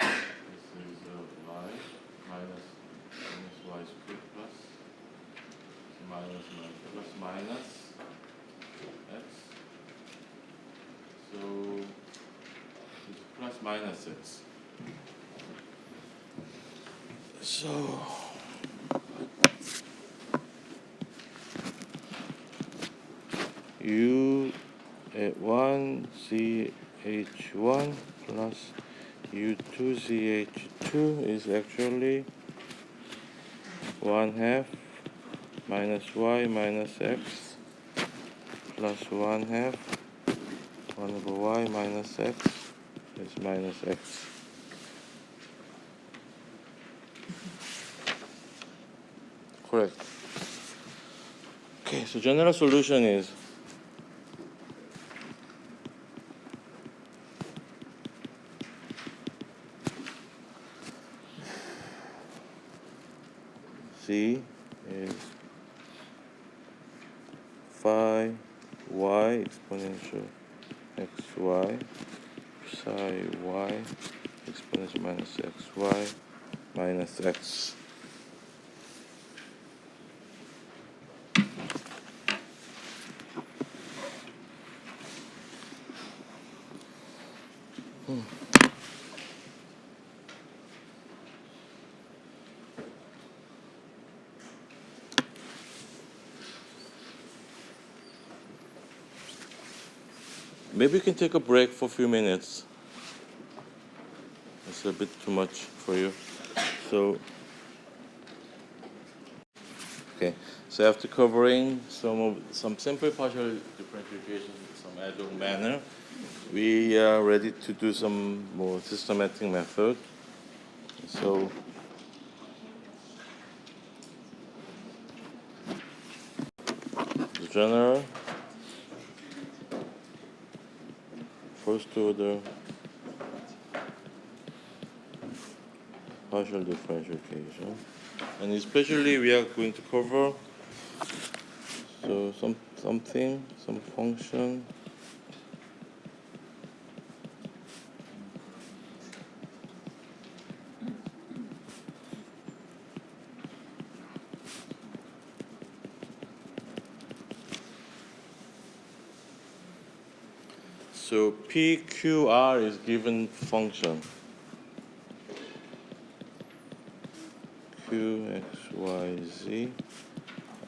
this is y, minus y squared plus, minus x. So minus x. So U1 ZH1 plus U2 ZH2 is actually 1/2 minus y minus x plus 1/2 1 over y minus x is minus x. Correct. Okay, so general solution is C is phi y exponential xy psi y exponential minus xy minus x. Maybe you can take a break for a few minutes. It's a bit too much for you. So, okay. So after covering some simple partial differential equations in some ad-hoc manner, we are ready to do some more systematic method. So, the general first order partial differential equation, and especially we are going to cover some function so PQR is given function Q x y z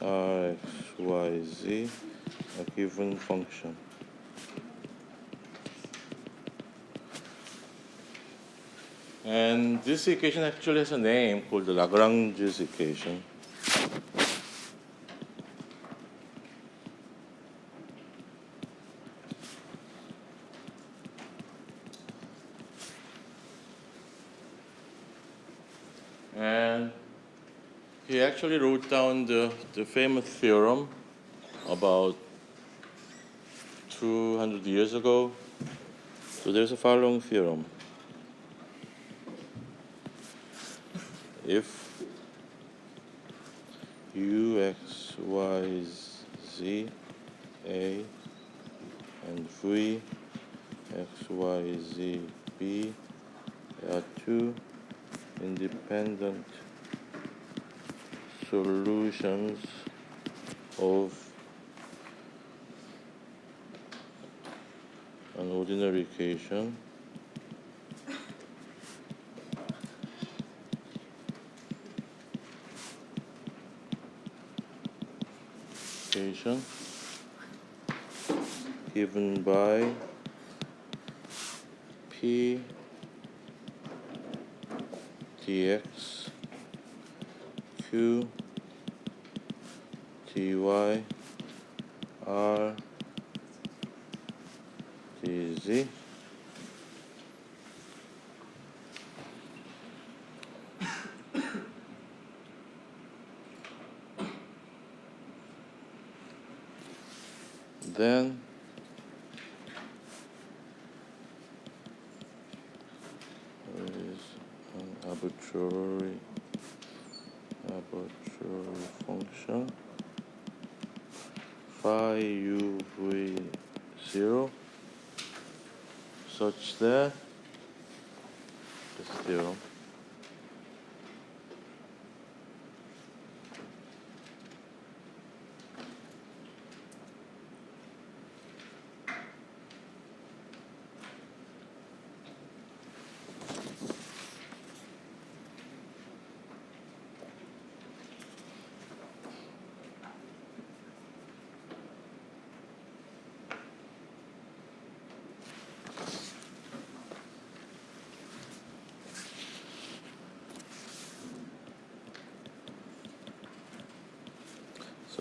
R x y z a given function. And this equation actually has a name called the Lagrange's equation. And he actually wrote down the famous theorem about 200 years ago. So there's a following theorem. If u, x, y, z, a, and v, x, y, z, b are two independent solutions of an ordinary equation, given by P dx Q dy R dz. Then there is an arbitrary function phi u v 0 such that this theorem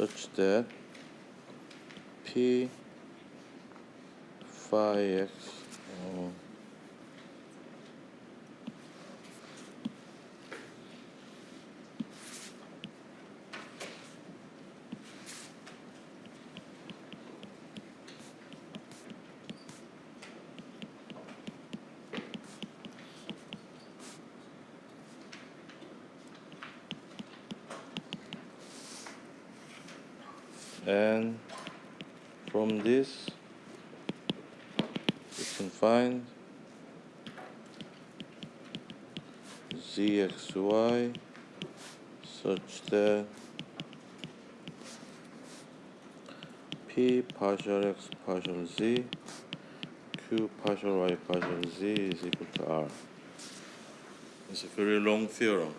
such that P phi x and from this you can find zxy such that P partial x partial z Q partial y partial z is equal to R. It's a very long theorem.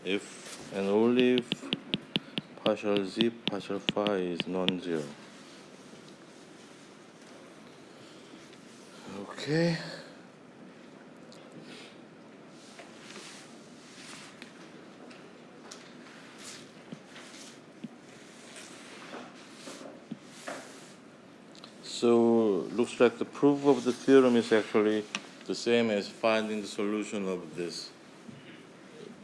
If and only if partial z partial phi is non-zero. Okay. So looks like the proof of the theorem is actually the same as finding the solution of this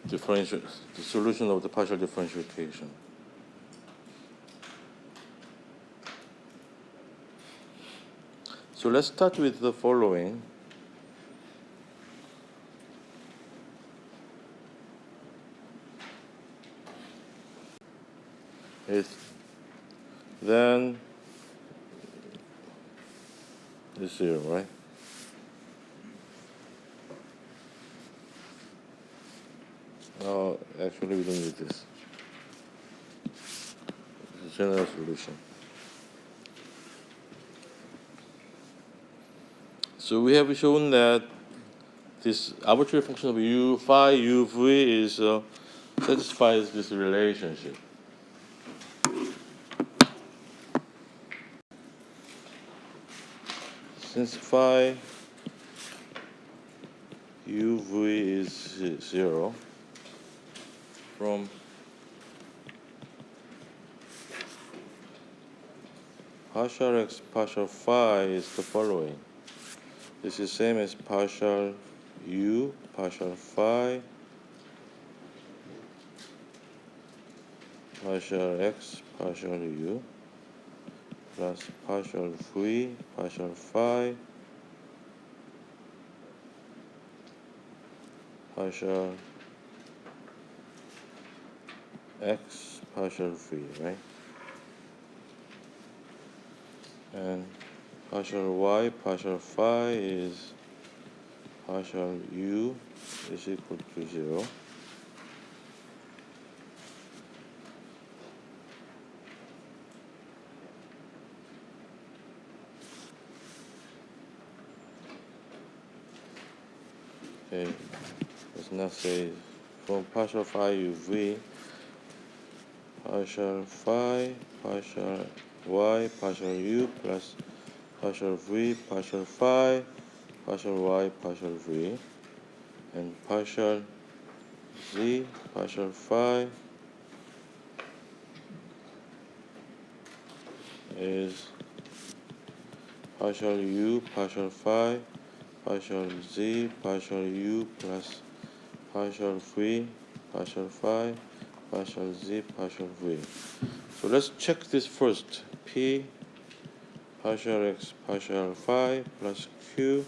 differential, the solution of the partial differential equation. So let's start with the following. Then it's 0, right? Oh, actually we don't need this. It's a general solution. So we have shown that this arbitrary function of u phi u v is satisfies this relationship. Since phi u v is 0, from partial x partial phi is the following. This is same as partial u partial phi partial x partial u plus partial v partial phi partial x partial v, right? And partial y partial phi is partial u is equal to 0. Okay, let's now say from partial phi u v, partial phi partial y partial u plus partial v partial phi partial y partial v, and partial z partial phi is partial u partial phi partial z partial u plus partial v partial phi partial z partial v. So let's check this first. P partial x partial phi plus q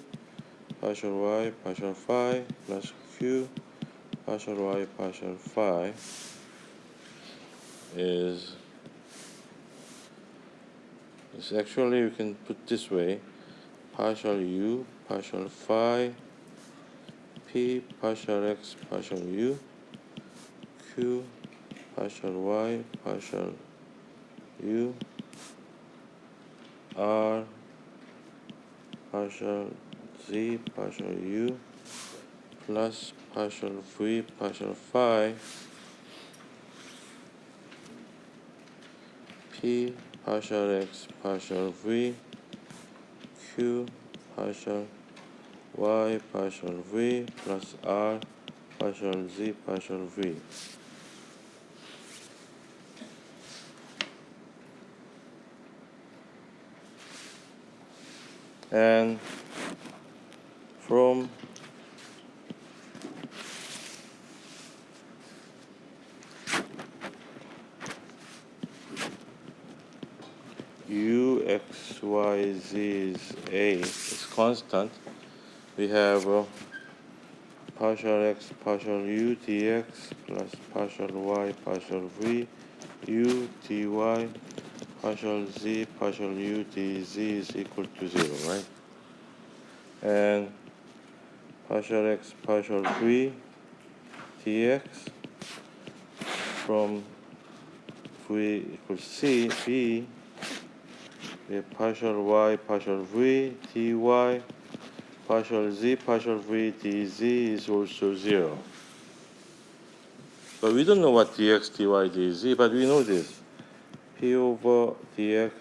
partial y partial phi plus q partial y partial phi is actually you can put this way: partial u partial phi p partial x partial u q partial y partial u r partial z partial u plus partial v partial phi p partial x partial v q partial y partial v plus r partial z partial v. And from u, x, y, z is a, is constant, we have partial x partial u dx plus partial y partial v u dy partial z partial u dz is equal to 0, right? And partial x partial v dx from v equals c, b, we have partial y partial v dy partial z partial v dz is also 0. But we don't know what dx, dy, dz, but we know this. P over dx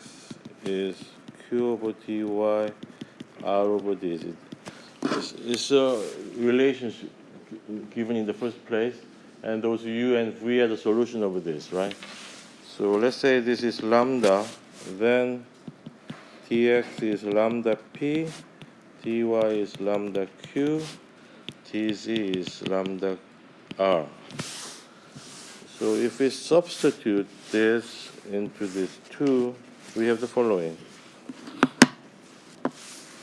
is q over dy, r over dz. It's a relationship given in the first place, and those u and v are the solution of this, right? So let's say this is lambda, then dx is lambda p, dy is lambda q, dz is lambda r. So if we substitute this into this 2, we have the following.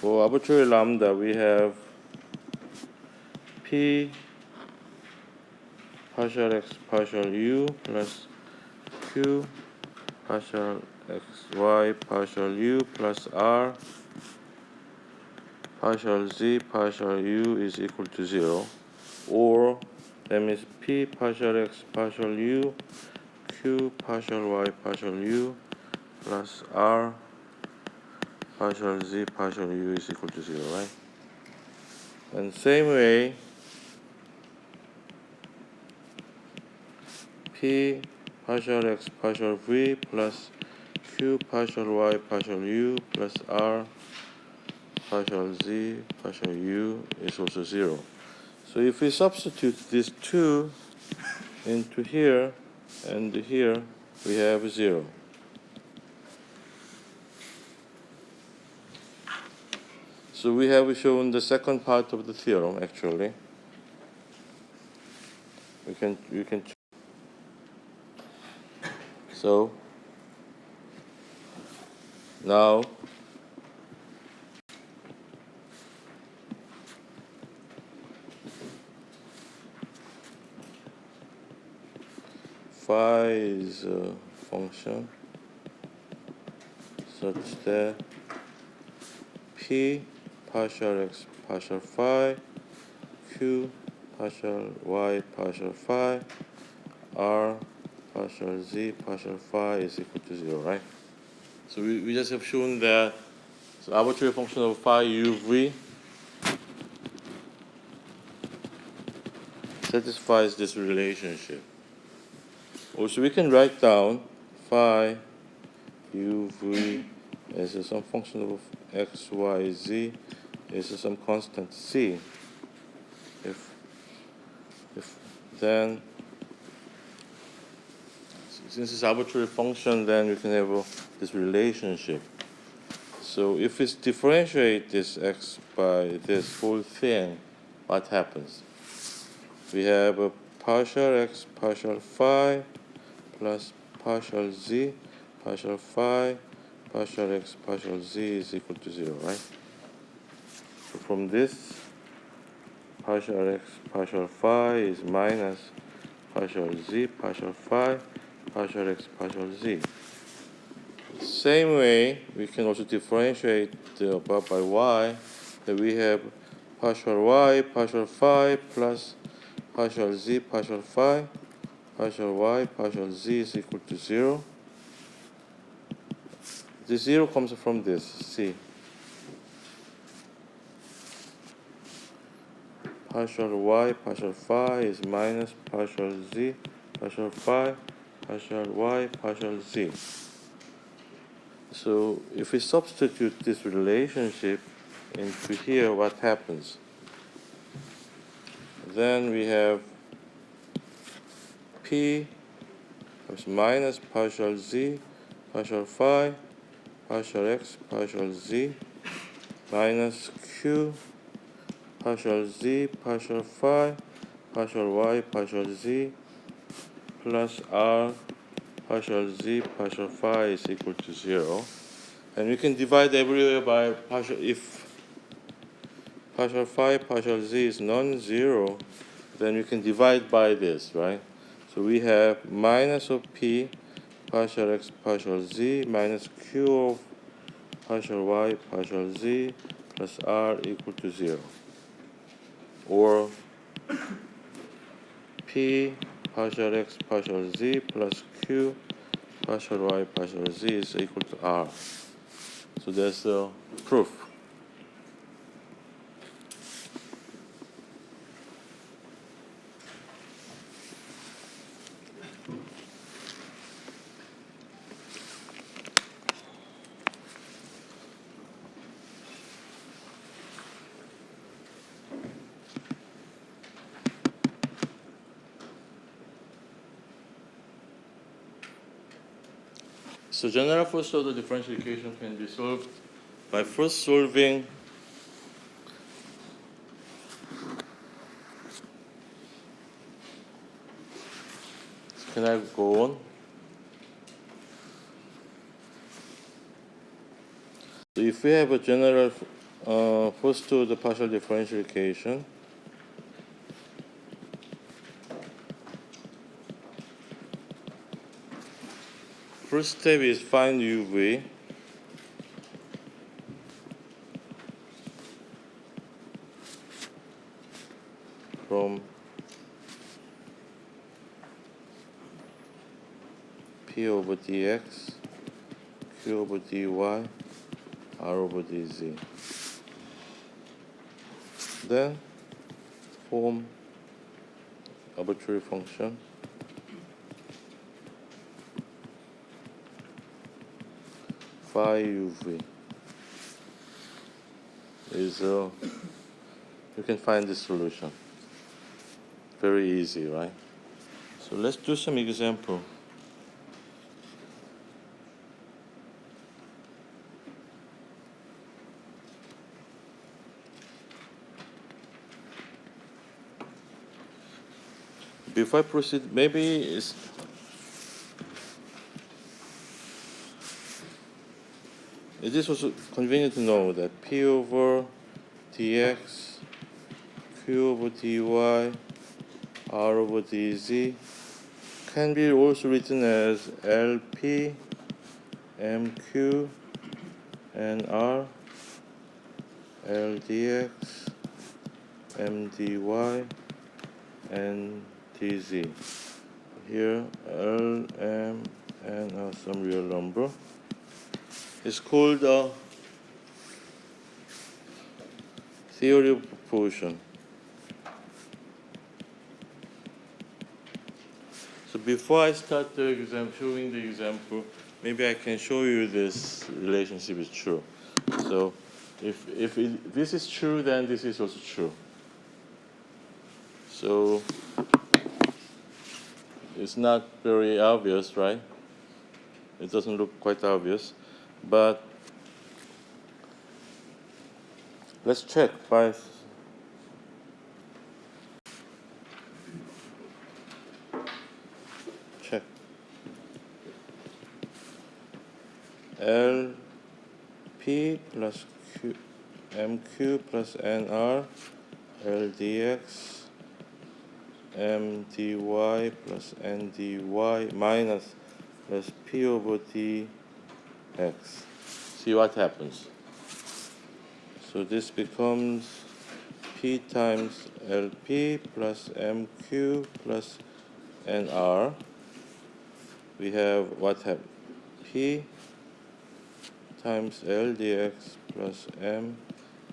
For arbitrary lambda, we have p partial x partial u plus q partial x y partial u plus r partial z partial u is equal to 0, or that means p partial x partial u q partial y partial u plus r partial z partial u is equal to 0, right? And same way, p partial x partial v plus q partial y partial u plus r partial z partial u is also 0. So if we substitute these 2 into here and here, we have 0. So we have shown the second part of the theorem, actually. You can. So now phi is a function such that p partial x partial phi q partial y partial phi r partial z partial phi is equal to 0, right? So we just have shown that the arbitrary function of phi u v satisfies this relationship. Also, we can write down phi u v as some function of x, y, z is some constant c. If then, since it's arbitrary function, then we can have this relationship. So if we differentiate this x by this whole thing, what happens? We have a partial x partial phi plus partial z partial phi partial x partial z is equal to 0, right? So from this, partial x partial phi is minus partial z partial phi partial x partial z. Same way, we can also differentiate the above by y, that we have partial y partial phi plus partial z partial phi partial y partial z is equal to 0. The 0 comes from this, c. partial y partial phi is minus partial z partial phi partial y partial z. So if we substitute this relationship into here, what happens? Then we have p is minus partial z partial phi partial x partial z minus q partial z partial phi partial y partial z plus r partial z partial phi is equal to 0. And we can divide everywhere by partial. If partial phi partial z is non-zero, then we can divide by this, right? So we have minus of p partial x partial z minus q of partial y partial z plus r equal to 0. Or p partial x partial z plus q partial y partial z is equal to r. So that's the proof. So general first order differential equation can be solved by first solving can I go on? So if we have a general first order partial differential equation, first step is find uv. From p over dx, q over dy, r over dz. Then form arbitrary function phi uv is you can find the solution. Very easy, right? So let's do some example. Before I proceed, maybe it is also convenient to know that p over dx, q over dy, r over dz can be also written as lp, mq, and r, ldx, mdy, and dz. Here, L, M, and some real number. It's called theory of proportion. So before I start the exam, showing the example, maybe I can show you this relationship is true. So if this is true, then this is also true. So it's not very obvious, right? It doesn't look quite obvious, but let's check by check L P plus Q MQ plus NR L dx MDY plus NDY minus plus P over dx. See what happens. So this becomes P times LP plus MQ plus NR. We have what happened? P times L dx plus M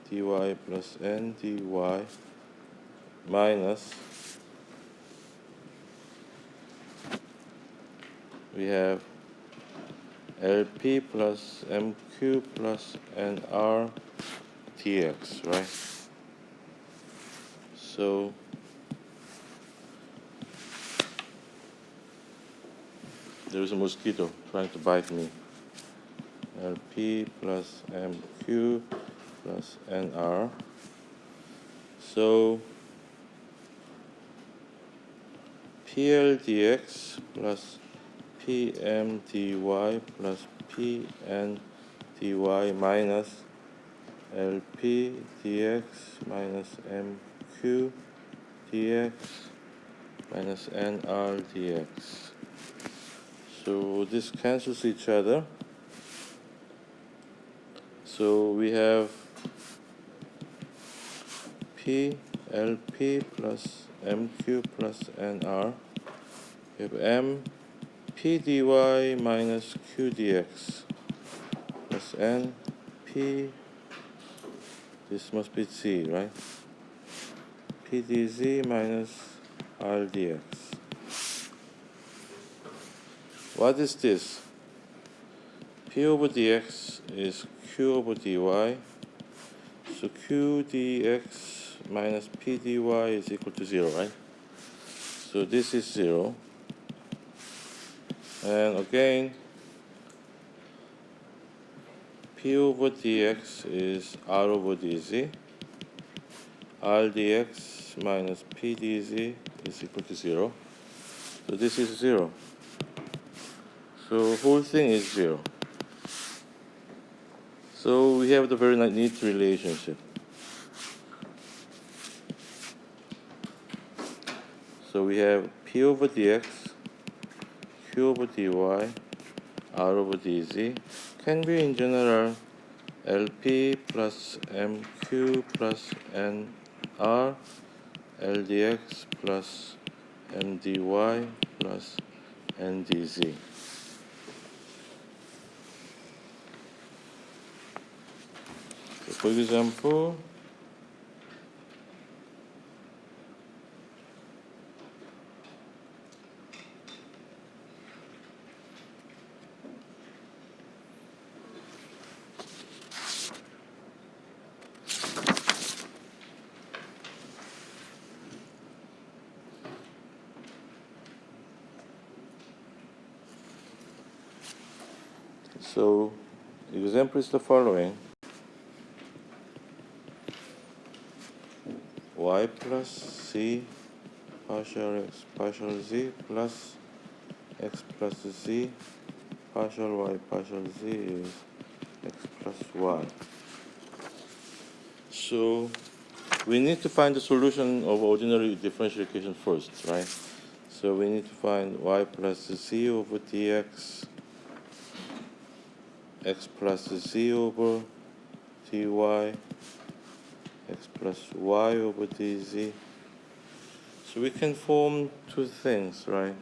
dy plus N dy minus, we have LP plus MQ plus NR dx, right? So there's a mosquito trying to bite me. LP plus MQ plus NR. So PL dx plus PM dy plus PN dy minus LP dx minus MQ dx minus NR dx. So this cancels each other. So we have P LP plus MQ plus NR. We have M P dy minus Q dx plus N P, this must be Z, right? P dz minus R dx. What is this? P over dx is Q over dy. So Q dx minus P dy is equal to 0, right? So this is 0. And again, P over dx is R over dz. R dx minus P dz is equal to 0. So this is 0. So whole thing is 0. So we have the very neat relationship. So we have P over dx, Q over dy, R over dz can be in general LP plus MQ plus NR LDX plus MDY plus NDZ. So for example, so example is the following. Y plus C partial x partial z plus x plus z partial y partial z is x plus y. So we need to find the solution of ordinary differential equation first, right? So we need to find y plus z over dx, x plus z over dy, x plus y over dz. So we can form two things, right?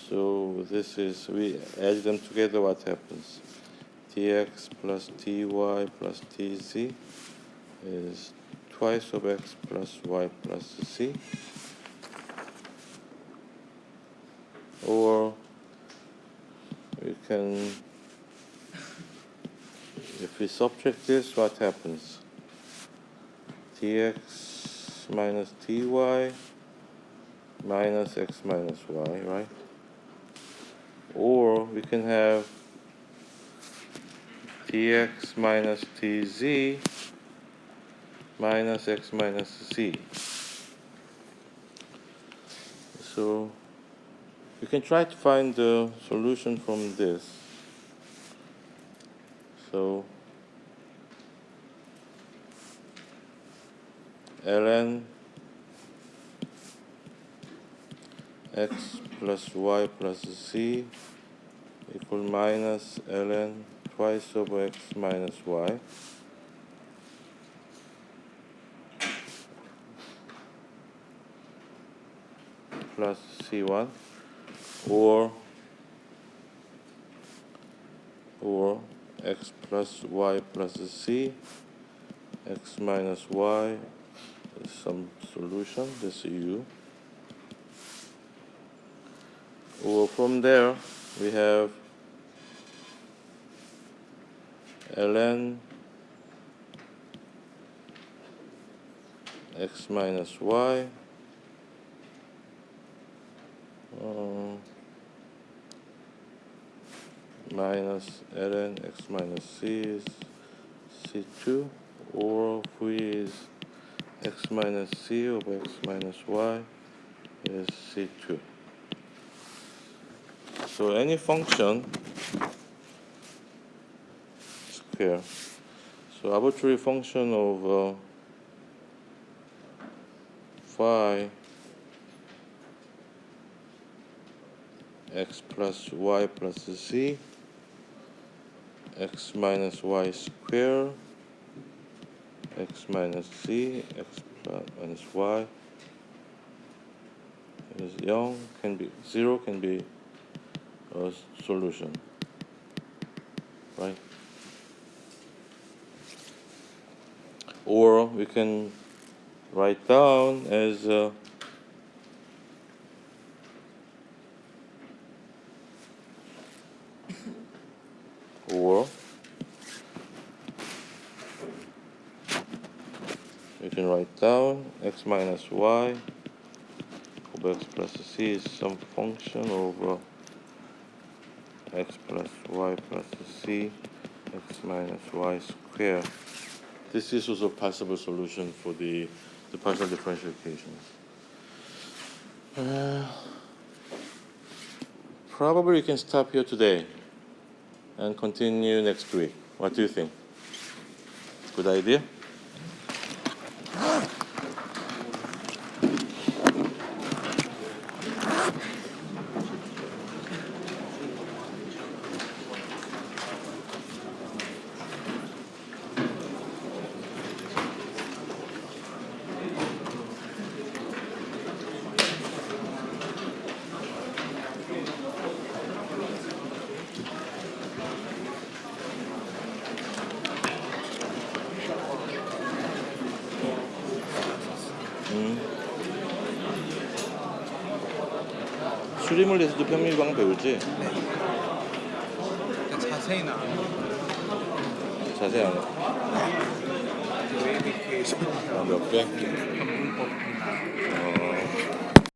So this is, we add them together, what happens? Dx plus dy plus dz is twice of x plus y plus z. Or we can, if we subtract this, what happens? Dx minus dy minus x minus y, right? Or we can have dx minus dz minus x minus z. So we can try to find the solution from this. So ln x plus y plus z equal minus ln twice over x minus y plus c1, or x plus y plus z x minus y is some solution, this u. Or from there, we have ln x minus y minus ln x minus c is c2, or v is x minus c over x minus y is c2. So any function square, so arbitrary function of phi x plus y plus z, x minus y square, x minus z, x plus minus y is 0, can be 0, can be a solution, right? Or we can write down as or we can write down x minus y over x plus c is some function over x plus y plus c x minus y squared. This is also a possible solution for the partial differential equations. Probably we can stop here today and continue next week. What do you think? Good idea? 수리물에서도 평밀방 배우지? 자세히는 안 해요. 자세히 안 해. 웨이브 이퀘이션 몇 개? 문법